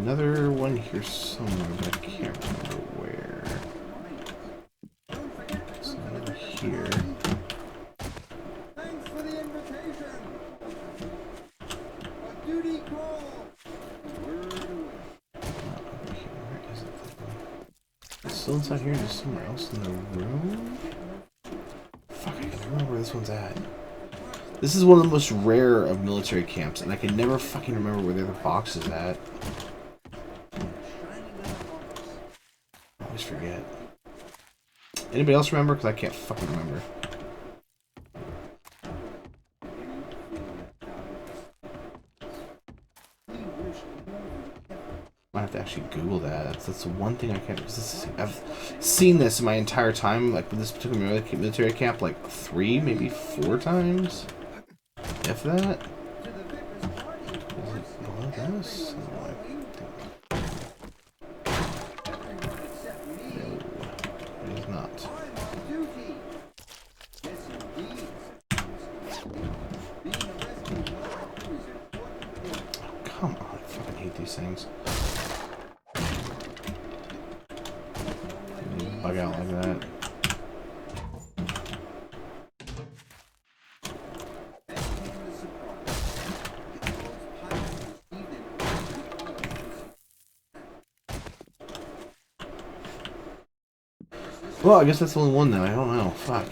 A: another one here somewhere, but I can't remember where. There's another here.
C: Thanks for the invitation. A duty call. Word away.
A: Okay, where is it? It's still inside here, just somewhere else in the room? Fuck, I can never remember where this one's at. This is one of the most rare of military camps, and I can never fucking remember where the other box is at. I always forget. Anybody else remember? Because I can't fucking remember. I have to actually Google that. That's the one thing I can't. I've seen this my entire time, like with this particular military camp, like 3, maybe 4 times, if that. Is it all of this? No, it is not. Come on, I fucking hate these things. Bug out like that. Well, I guess that's the only one then. I don't know. Fuck.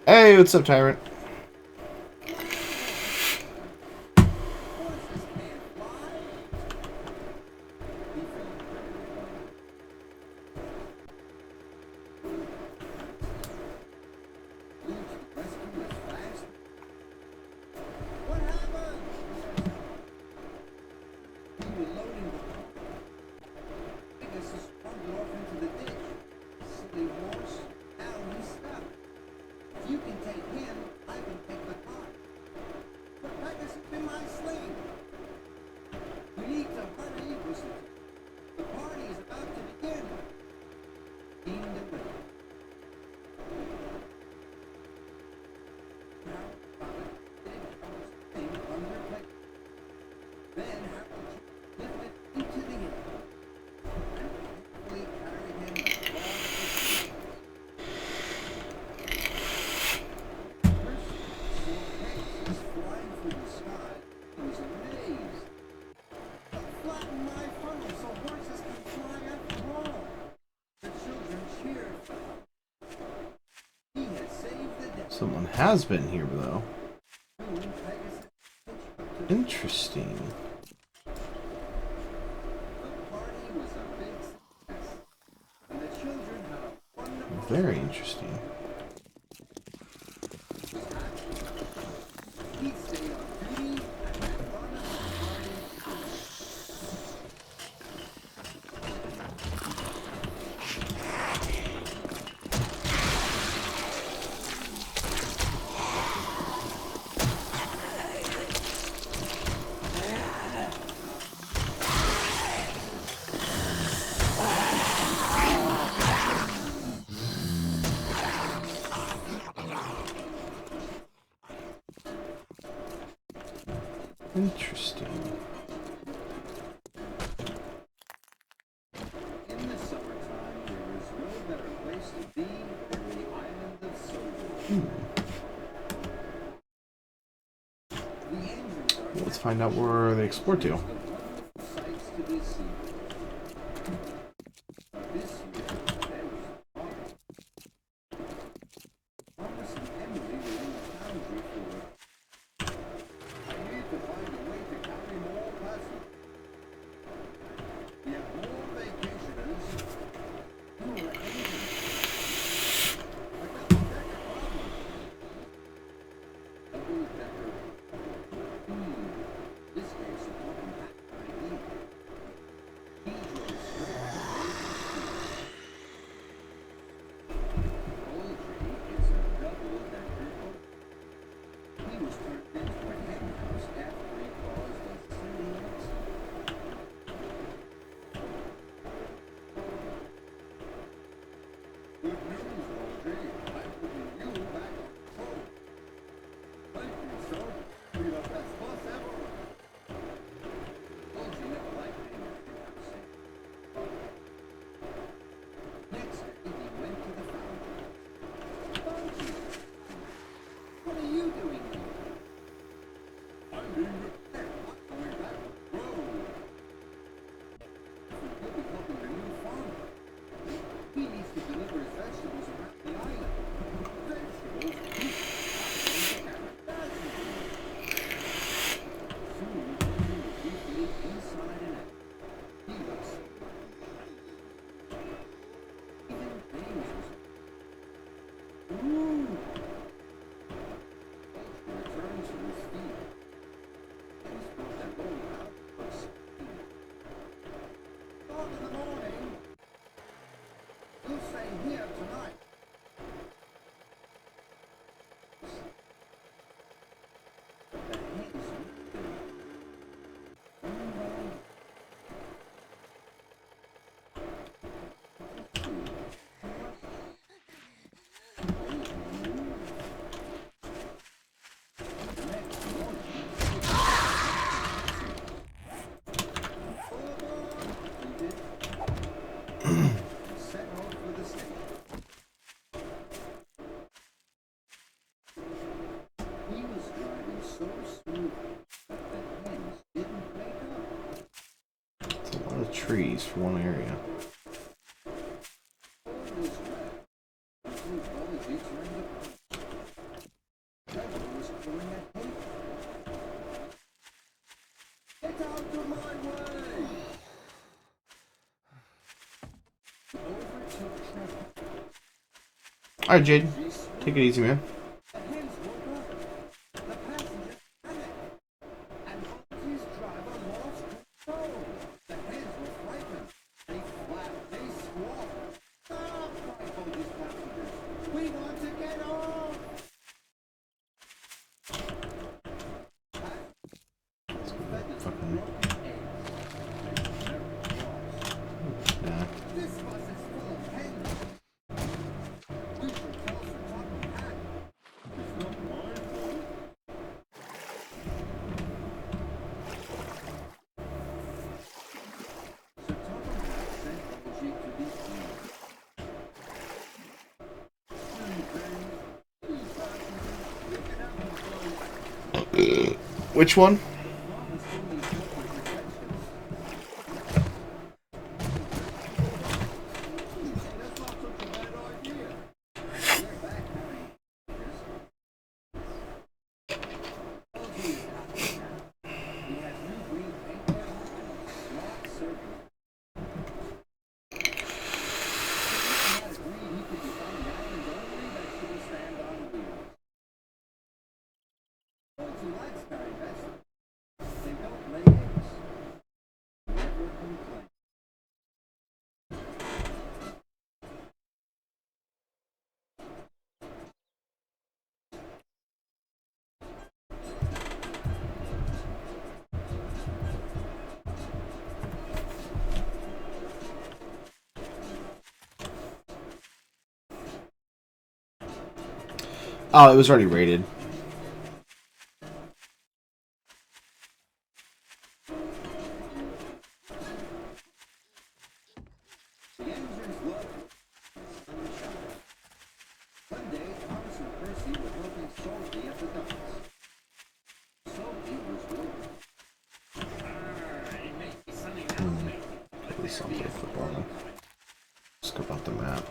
A: Hey, what's up, Tyrant? Someone has been here, though. Interesting. Very interesting. Interesting.
C: In the summertime, there is no better place to be than the island of Sojourn. The engines are
A: Well, let's find out where they export to.
C: sights to be seen. This year, Thomas and Emily were in the foundry for I need to find a way to carry more passengers. We have more vacationers. Who are engines? I got the decker problem. Double-decker. This case is talking back by me. Poultry is a double-decker boat.
A: trees for one area. Alright, Jade. Take it easy, man. Fucking... Nah. Which one? Oh, it was already rated. Scope out the map.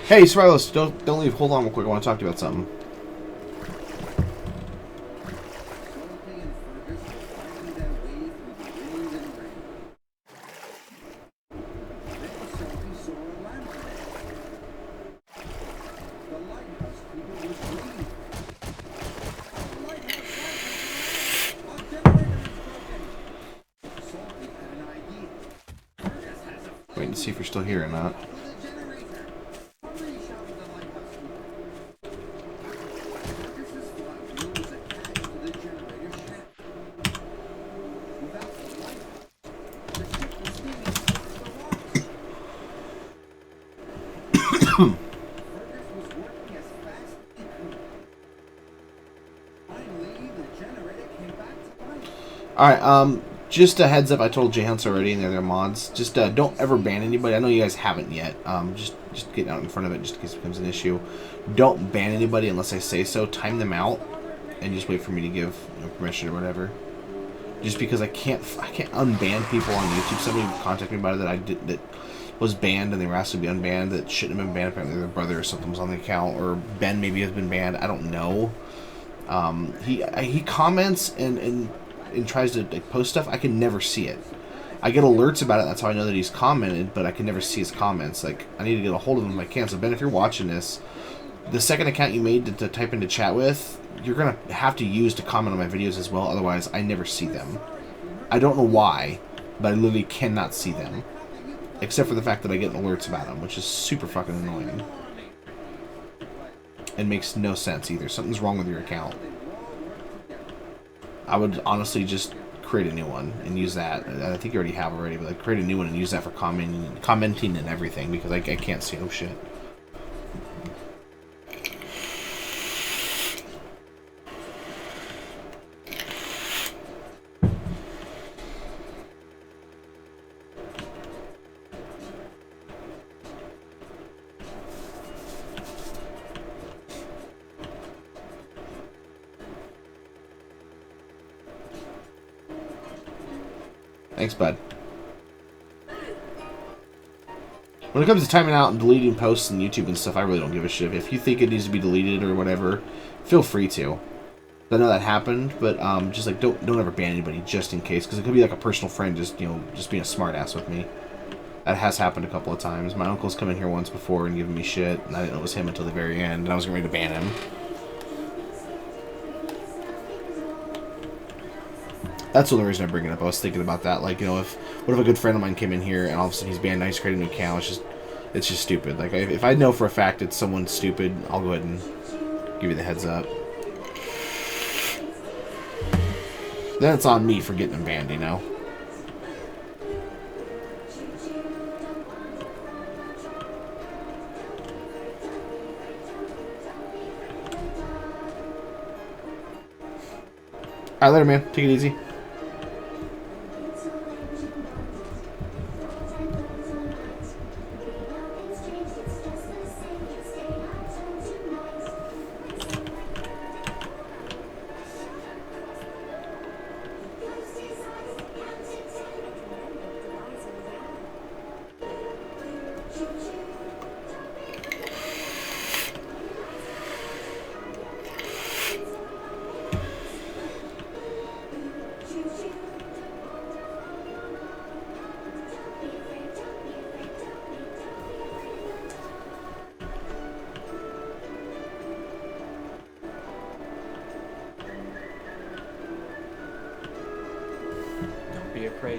A: Hey, Srylos, don't leave. Hold on real quick. I want to talk to you about something. to see if you're still here or not. Alright, just a heads up, I told J-Hunts already and they're mods. Just don't ever ban anybody. I know you guys haven't yet. Just getting out in front of it just in case it becomes an issue. Don't ban anybody unless I say so. Time them out and just wait for me to give permission or whatever. Just because I can't unban people on YouTube. Somebody contacted me about it that was banned and they were asked to be unbanned that shouldn't have been banned. Apparently their brother or something was on the account, or Ben maybe has been banned. I don't know. He comments and tries to like, post stuff. I can never see it. I get alerts about it. That's how I know that he's commented, but I can never see his comments. Like, I need to get a hold of him if I can. So Ben, if you're watching this, the second account you made to type into chat with, you're gonna have to use to comment on my videos as well. Otherwise, I never see them. I don't know why, but I literally cannot see them, except for the fact that I get alerts about them, which is super fucking annoying. It makes no sense either. Something's wrong with your account. I would honestly just create a new one and use that. I think you already have already, but like create a new one and use that for commenting and everything, because I can't see no shit. Thanks, bud. When it comes to timing out and deleting posts on YouTube and stuff, I really don't give a shit. If you think it needs to be deleted or whatever, feel free to. I know that happened, but just like don't ever ban anybody just in case, because it could be like a personal friend just being a smartass with me. That has happened a couple of times. My uncle's come in here once before and given me shit, and I didn't know it was him until the very end, and I was ready to ban him. That's the only reason I bring it up. I was thinking about that. Like, what if a good friend of mine came in here and all of a sudden he's banned, now he's creating an account. It's just stupid. Like, if I know for a fact it's someone stupid, I'll go ahead and give you the heads up. Then it's on me for getting them banned, Alright, later, man. Take it easy.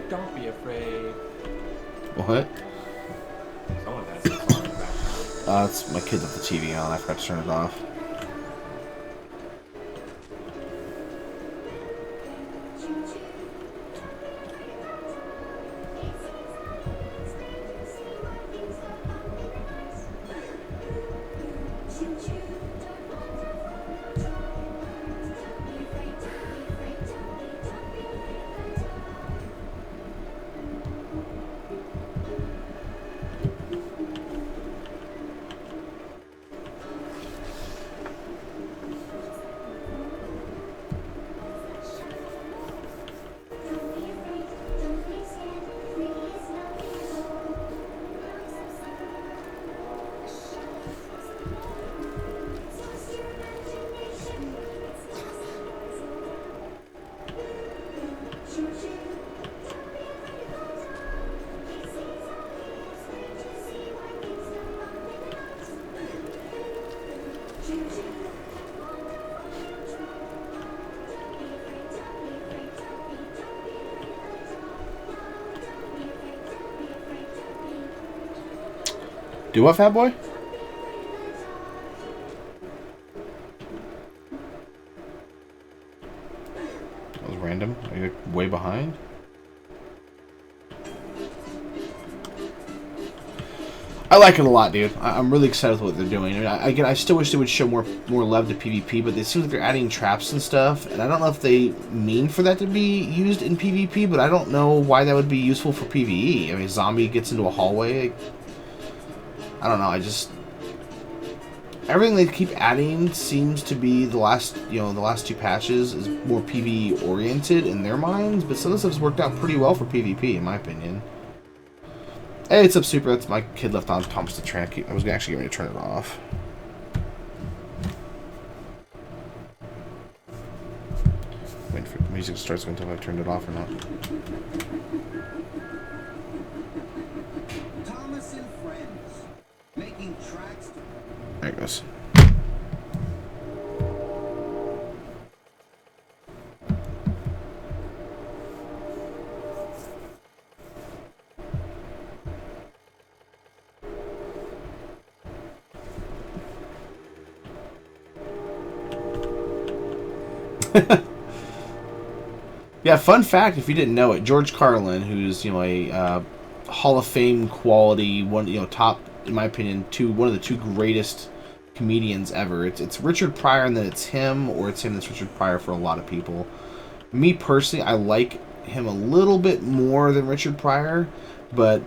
D: Don't be afraid.
A: What?
D: Someone has a song in the background.
A: It's my kid left the TV on. I forgot to turn it off. Do what, fat boy? That was random. Are you way behind? I like it a lot, dude. I'm really excited with what they're doing. I mean, again, I still wish they would show more love to PvP, but it seems like they're adding traps and stuff, and I don't know if they mean for that to be used in PvP, but I don't know why that would be useful for PvE. I mean, zombie gets into a hallway. I don't know. I just everything they keep adding seems to be the last two patches is more PvE oriented in their minds, but some of the stuff's worked out pretty well for PvP, in my opinion. Hey, it's up, Super. That's my kid left on Thomas the Train. I was actually going to turn it off. Waiting for the music to start until I turned it off or not.
C: Thomas and friends making tracks.
A: There it goes. Yeah, fun fact if you didn't know it, George Carlin, who's a Hall of Fame quality top, in my opinion, one of the two greatest comedians ever. It's Richard Pryor and then it's him, or it's him that's Richard Pryor for a lot of people. Me personally, I like him a little bit more than Richard Pryor, but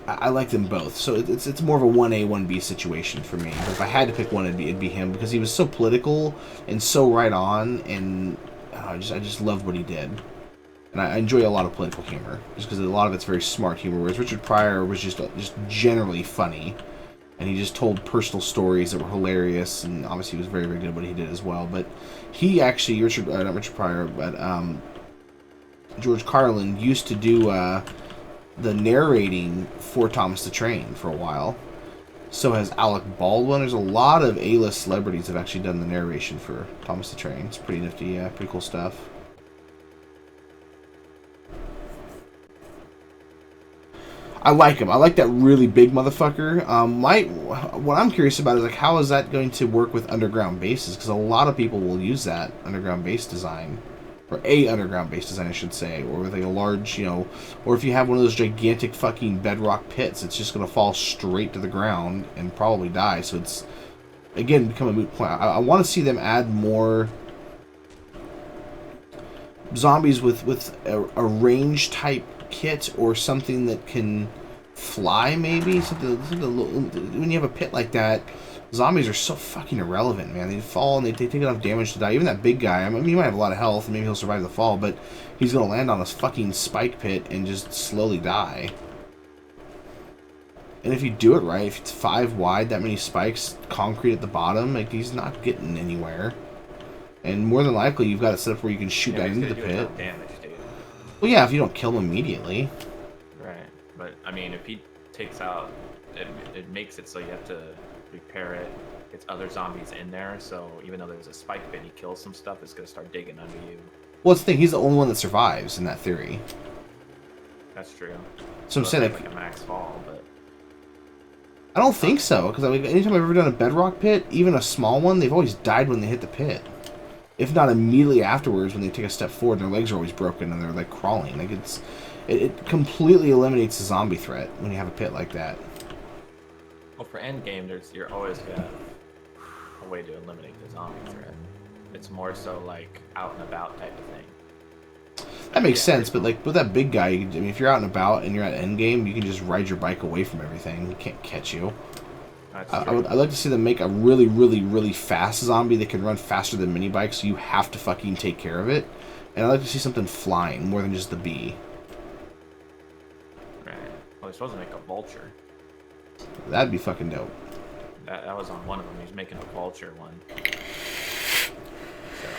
A: I like them both. So it's more of a 1A, 1B situation for me. But if I had to pick one, it'd be him, because he was so political and so right on, and I just loved what he did. And I enjoy a lot of political humor, just because a lot of it's very smart humor, whereas Richard Pryor was just generally funny, and he just told personal stories that were hilarious, and obviously he was very, very good at what he did as well. But he actually, not Richard Pryor, but George Carlin used to do the narrating for Thomas the Train for a while. So has Alec Baldwin. There's a lot of A-list celebrities that have actually done the narration for Thomas the Train. It's pretty nifty, yeah, pretty cool stuff. I like him. I like that really big motherfucker. What I'm curious about is like how is that going to work with underground bases? Because a lot of people will use that underground base design, or a underground base design, I should say, or with like a large, or if you have one of those gigantic fucking bedrock pits, it's just going to fall straight to the ground and probably die. So it's again become a moot point. I want to see them add more zombies with a range type kit or something that can fly, maybe something when you have a pit like that. Zombies are so fucking irrelevant, man. They fall and they take enough damage to die. Even that big guy, I mean, he might have a lot of health and maybe he'll survive the fall, but he's gonna land on this fucking spike pit and just slowly die. And if you do it right, if it's 5 wide, that many spikes, concrete at the bottom, like he's not getting anywhere. And more than likely, you've got it set up where you can shoot that into the pit.
D: Damage, dude.
A: Well, yeah, if you don't kill him immediately.
D: Right, but I mean, if he takes out, it makes it so you have to repair it. It's other zombies in there, so even though there's a spike pit, he kills some stuff, it's gonna start digging under you.
A: Well, it's the thing, he's the only one that survives in that theory.
D: That's true.
A: So I'm saying
D: like a max fall, but
A: I don't think so, because I mean, anytime I've ever done a bedrock pit, even a small one, they've always died when they hit the pit. If not immediately afterwards, when they take a step forward, their legs are always broken and they're like crawling. Like it completely eliminates the zombie threat when you have a pit like that.
D: well, for endgame, you're always gonna have a way to eliminate the zombie threat. It's more so like out and about type of thing.
A: That makes sense, but like with that big guy, I mean, if you're out and about and you're at endgame, you can just ride your bike away from everything. He can't catch you. I'd like to see them make a really, really, really fast zombie that can run faster than mini bikes, so you have to fucking take care of it. And I'd like to see something flying more than just the bee.
D: Right. Well, they're supposed to make a vulture.
A: That'd be fucking dope.
D: That was on one of them. He's making a vulture one. So.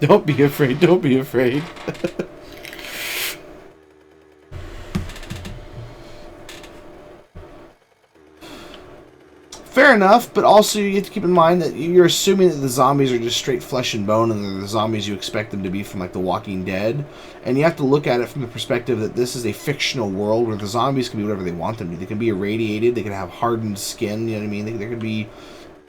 A: Don't be afraid. Don't be afraid. Fair fair enough, but also you have to keep in mind that you're assuming that the zombies are just straight flesh and bone, and they're the zombies you expect them to be from like The Walking Dead. And you have to look at it from the perspective that this is a fictional world where the zombies can be whatever they want them to be. They can be irradiated, they can have hardened skin, you know what I mean? There could be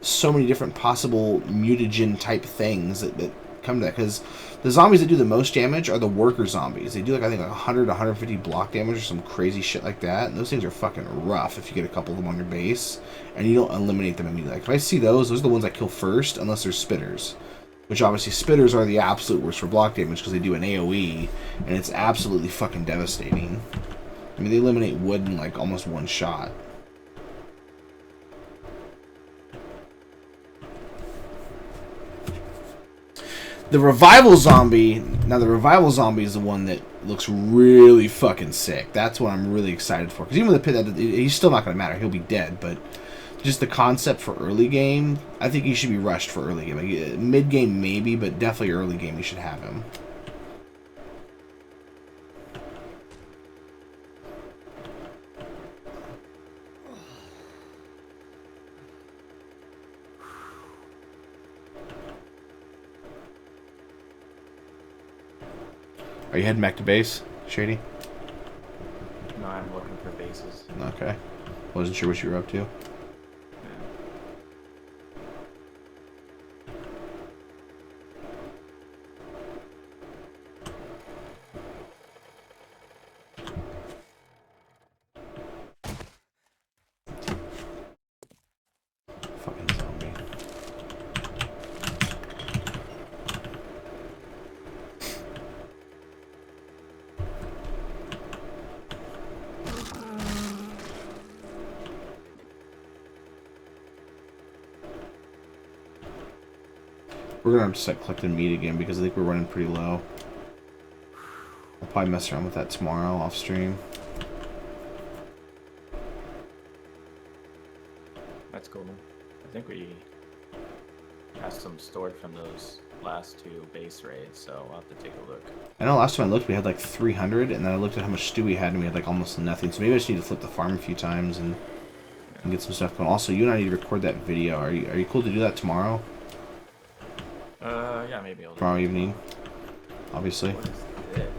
A: so many different possible mutagen type things that come to that, because the zombies that do the most damage are the worker zombies. They do like I think like 100 150 block damage or some crazy shit like that, and those things are fucking rough if you get a couple of them on your base and you don't eliminate them immediately. Like if I see those are the ones I kill first, unless they're spitters, which obviously spitters are the absolute worst for block damage because they do an AoE and it's absolutely fucking devastating. I mean, they eliminate wood in like almost one shot. The revival zombie, now the revival zombie is the one that looks really fucking sick. That's what I'm really excited for. Because even with the pit, he's still not going to matter. He'll be dead. But just the concept for early game, I think he should be rushed for early game. Like, mid game maybe, but definitely early game you should have him. Are you heading back to base, Shady?
D: No, I'm looking for bases.
A: Okay. Wasn't sure what you were up to. Fucking zombie. We're gonna have to start collecting meat again because I think we're running pretty low. I'll probably mess around with that tomorrow off stream.
D: That's cool. I think we have some stored from those last two base raids, so I'll have to take a look.
A: I know last time I looked we had like 300, and then I looked at how much stew we had and we had like almost nothing. So maybe I just need to flip the farm a few times and get some stuff going. Also, you and I need to record that video. Are you cool to do that tomorrow?
D: Yeah, maybe I'll do
A: Tomorrow
D: it.
A: evening, obviously.
D: What is this?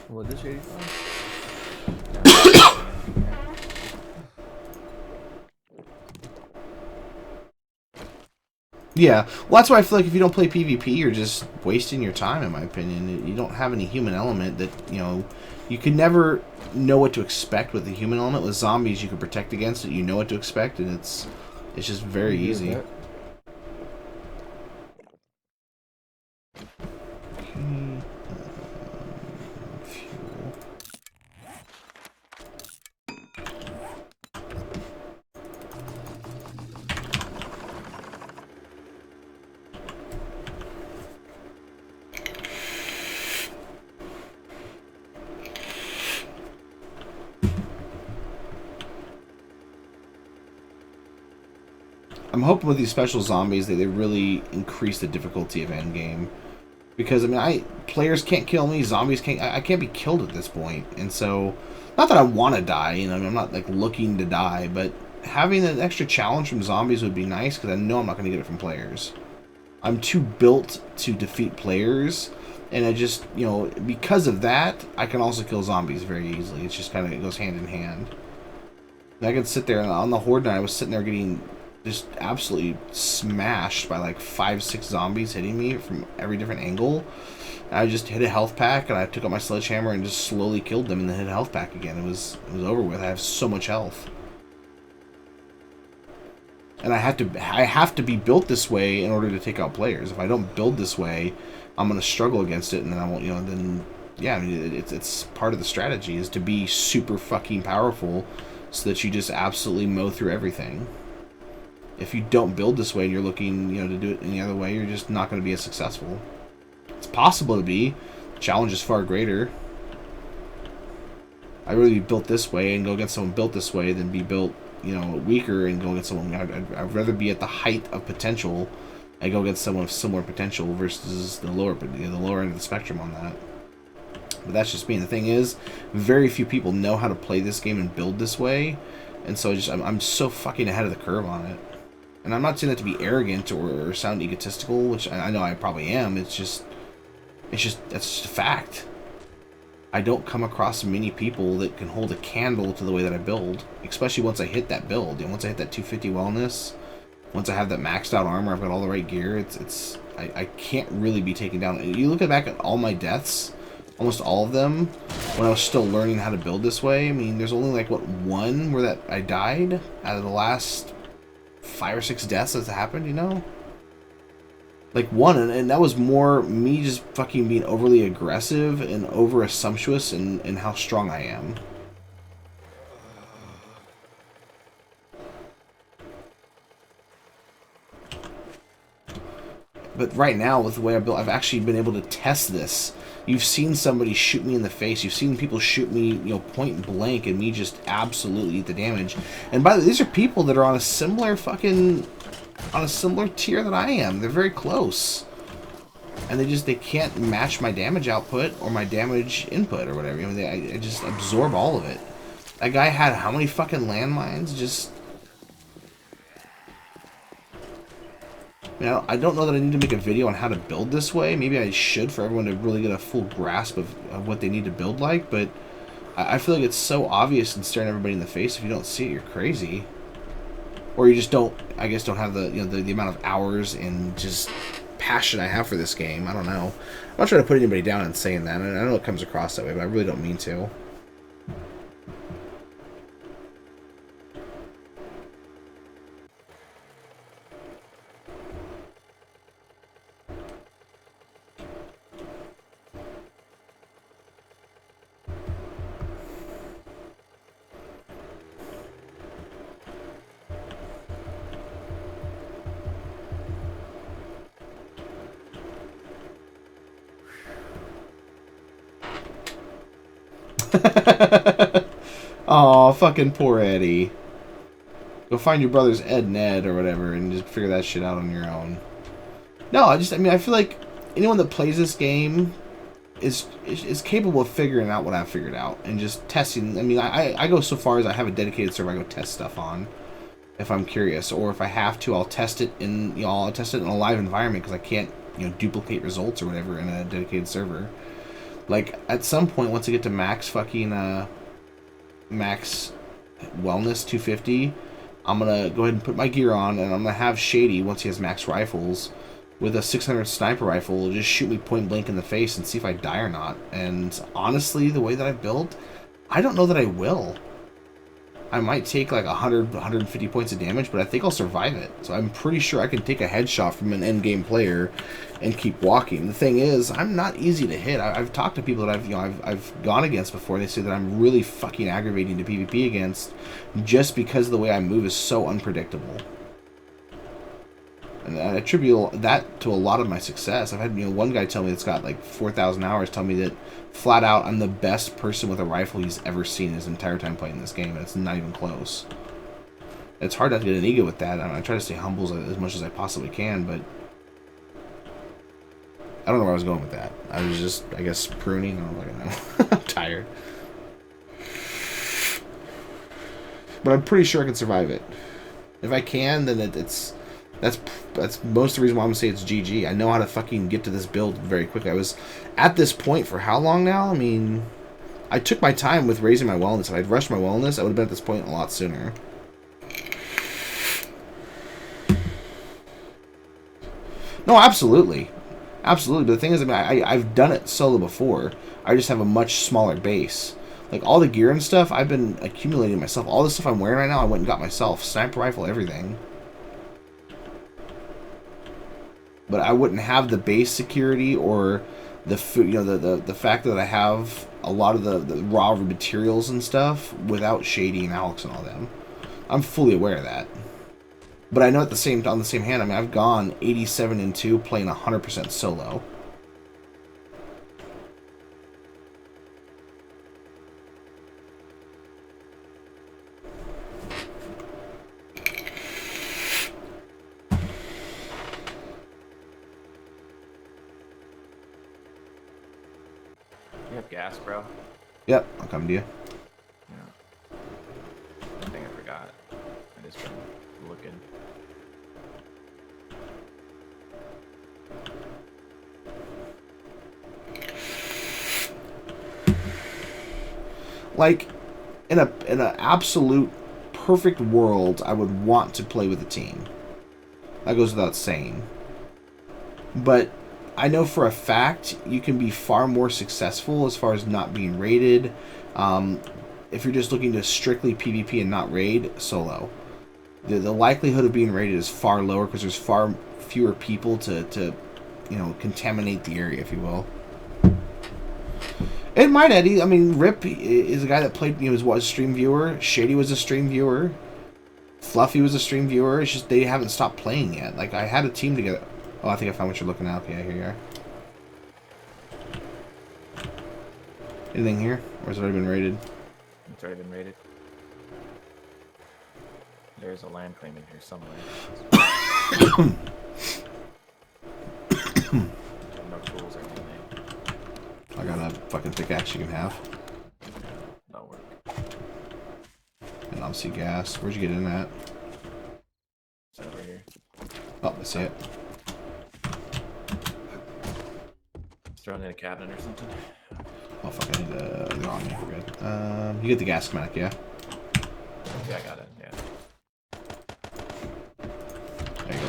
B: What this 85?
A: Yeah, well, that's why I feel like if you don't play PvP, you're just wasting your time, in my opinion. You don't have any human element that, you know, you can never know what to expect with the human element. With zombies, you can protect against it, you know what to expect, and it's just very easy. I'm hoping with these special zombies that they really increase the difficulty of endgame. Because, I mean, players can't kill me, zombies can't... I can't be killed at this point. And so, not that I want to die, you know, I mean, I'm not, like, looking to die, but having an extra challenge from zombies would be nice, because I know I'm not going to get it from players. I'm too built to defeat players, and I just, you know, because of that, I can also kill zombies very easily. It's just kind of, it goes hand in hand. And I could sit there, and on the Horde night, I was sitting there getting just absolutely smashed by like 5-6 zombies hitting me from every different angle. And I just hit a health pack, and I took out my sledgehammer and just slowly killed them, and then hit a health pack again. It was over with. I have so much health, and I have to be built this way in order to take out players. If I don't build this way, I'm gonna struggle against it, and then I won't. You know, then yeah, I mean, it's part of the strategy is to be super fucking powerful, so that you just absolutely mow through everything. If you don't build this way and you're looking, you know, to do it any other way, you're just not going to be as successful. It's possible to be. The challenge is far greater. I'd rather be built this way and go against someone built this way than be built you know, weaker and go get someone. I'd rather be at the height of potential and go get someone of similar potential versus the lower end of the spectrum on that. But that's just me. The thing is, very few people know how to play this game and build this way, and so I'm so fucking ahead of the curve on it. And I'm not saying that to be arrogant or sound egotistical, which I know I probably am. It's just that's just a fact. I don't come across many people that can hold a candle to the way that I build, especially once I hit that build. And once I hit that 250 wellness, once I have that maxed out armor, I've got all the right gear. I can't really be taken down. You look back at all my deaths, almost all of them, when I was still learning how to build this way. I mean, there's only like one where that I died out of the last 5 or 6 deaths that's happened, you know? Like one, and that was more me just fucking being overly aggressive and over assumptuous in how strong I am. But right now, with the way I built, I've actually been able to test this. You've seen somebody shoot me in the face. You've seen people shoot me, you know, point blank, and me just absolutely eat the damage. And by the way, these are people that are on a similar tier that I am. They're very close. And they can't match my damage output or my damage input or whatever. I mean, I just absorb all of it. That guy had how many fucking landmines? Just... You know, I don't know that I need to make a video on how to build this way. Maybe I should for everyone to really get a full grasp of what they need to build like. But I feel like it's so obvious and staring everybody in the face. If you don't see it, you're crazy. Or you just don't, I guess, don't have the, you know, the amount of hours and just passion I have for this game. I don't know. I'm not trying to put anybody down in saying that. I know it comes across that way, but I really don't mean to. Aw, fucking poor Eddie. Go find your brothers Ed and Ed or whatever and just figure that shit out on your own. No, I mean, I feel like anyone that plays this game is capable of figuring out what I've figured out and just testing. I mean, I go so far as I have a dedicated server I go test stuff on if I'm curious, or if I have to, I'll test it in, you know, I'll test it in a live environment because I can't, you know, duplicate results or whatever in a dedicated server. Like, at some point, once I get to max fucking, max wellness 250, I'm gonna go ahead and put my gear on, and I'm gonna have Shady, once he has max rifles, with a 600 sniper rifle, just shoot me point blank in the face and see if I die or not. And honestly, the way that I've built, I don't know that I will. I might take like 100, 150 points of damage, but I think I'll survive it. So I'm pretty sure I can take a headshot from an endgame player and keep walking. The thing is, I'm not easy to hit. I've talked to people that I've gone against before, and they say that I'm really fucking aggravating to PvP against just because the way I move is so unpredictable. And I attribute that to a lot of my success. I've had, you know, one guy tell me that's got like 4,000 hours tell me that flat out I'm the best person with a rifle he's ever seen his entire time playing this game, and it's not even close. It's hard not to get an ego with that. I try to stay humble as much as I possibly can, but I don't know where I was going with that. I was just, I guess, pruning. I don't know. I'm tired. But I'm pretty sure I can survive it. If I can, then that's most of the reason why I'm gonna say it's GG. I know how to fucking get to this build very quickly. I was at this point for how long now? I mean, I took my time with raising my wellness. If I'd rushed my wellness, I would have been at this point a lot sooner. No, absolutely. Absolutely. But the thing is, I mean, I've done it solo before. I just have a much smaller base. Like, all the gear and stuff, I've been accumulating myself. All the stuff I'm wearing right now, I went and got myself. Sniper rifle, everything. But I wouldn't have the base security or the food, you know, the fact that I have a lot of the raw materials and stuff without Shady and Alex and all them. I'm fully aware of that. But I know on the same hand, I mean, I've gone 87-2 playing 100% solo.
D: You have gas, bro?
A: Yep, I'll come to you.
D: Yeah. I think I forgot. I just been looking.
A: Like, in an absolute perfect world, I would want to play with a team. That goes without saying. But I know for a fact you can be far more successful as far as not being raided. If you're just looking to strictly PvP and not raid, solo. The likelihood of being raided is far lower because there's far fewer people to contaminate the area, if you will. It might, Eddie. I mean, Rip is a guy that played, was a stream viewer. Shady was a stream viewer. Fluffy was a stream viewer. It's just they haven't stopped playing yet. Like, I had a team together. Oh, I think I found what you're looking at. Okay, here you are. Anything here? Or has it already been raided?
D: It's already been raided. There's a land claim in here somewhere. No tools or anything.
A: I got a fucking pickaxe you can have.
D: That'll work.
A: And obviously gas. Where'd you get in at?
D: It's over here.
A: Oh, I see it.
D: Throw it in a cabinet or something.
A: Oh, fuck, I need to go on me. We're good. You get the gas schematic, yeah?
D: Yeah, I got it. Yeah.
A: There you go.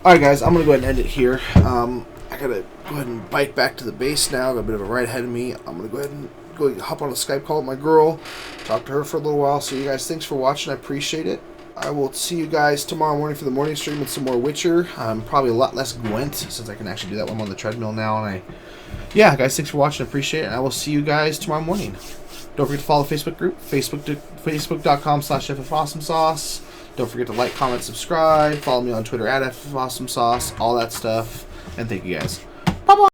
A: Alright guys, I'm going to go ahead and end it here. I got to go ahead and bike back to the base now. Got a bit of a ride ahead of me. I'm going to go ahead and hop on a Skype call with my girl. Talk to her for a little while. So you guys, thanks for watching. I appreciate it. I will see you guys tomorrow morning for the morning stream with some more Witcher. Probably a lot less Gwent since I can actually do that when I'm on the treadmill now. And yeah, guys, thanks for watching. I appreciate it. And I will see you guys tomorrow morning. Don't forget to follow the Facebook group, facebook.com/FFAwesomeSauce. Don't forget to like, comment, subscribe. Follow me on Twitter @FFAwesomeSauce. All that stuff. And thank you guys. Bye-bye.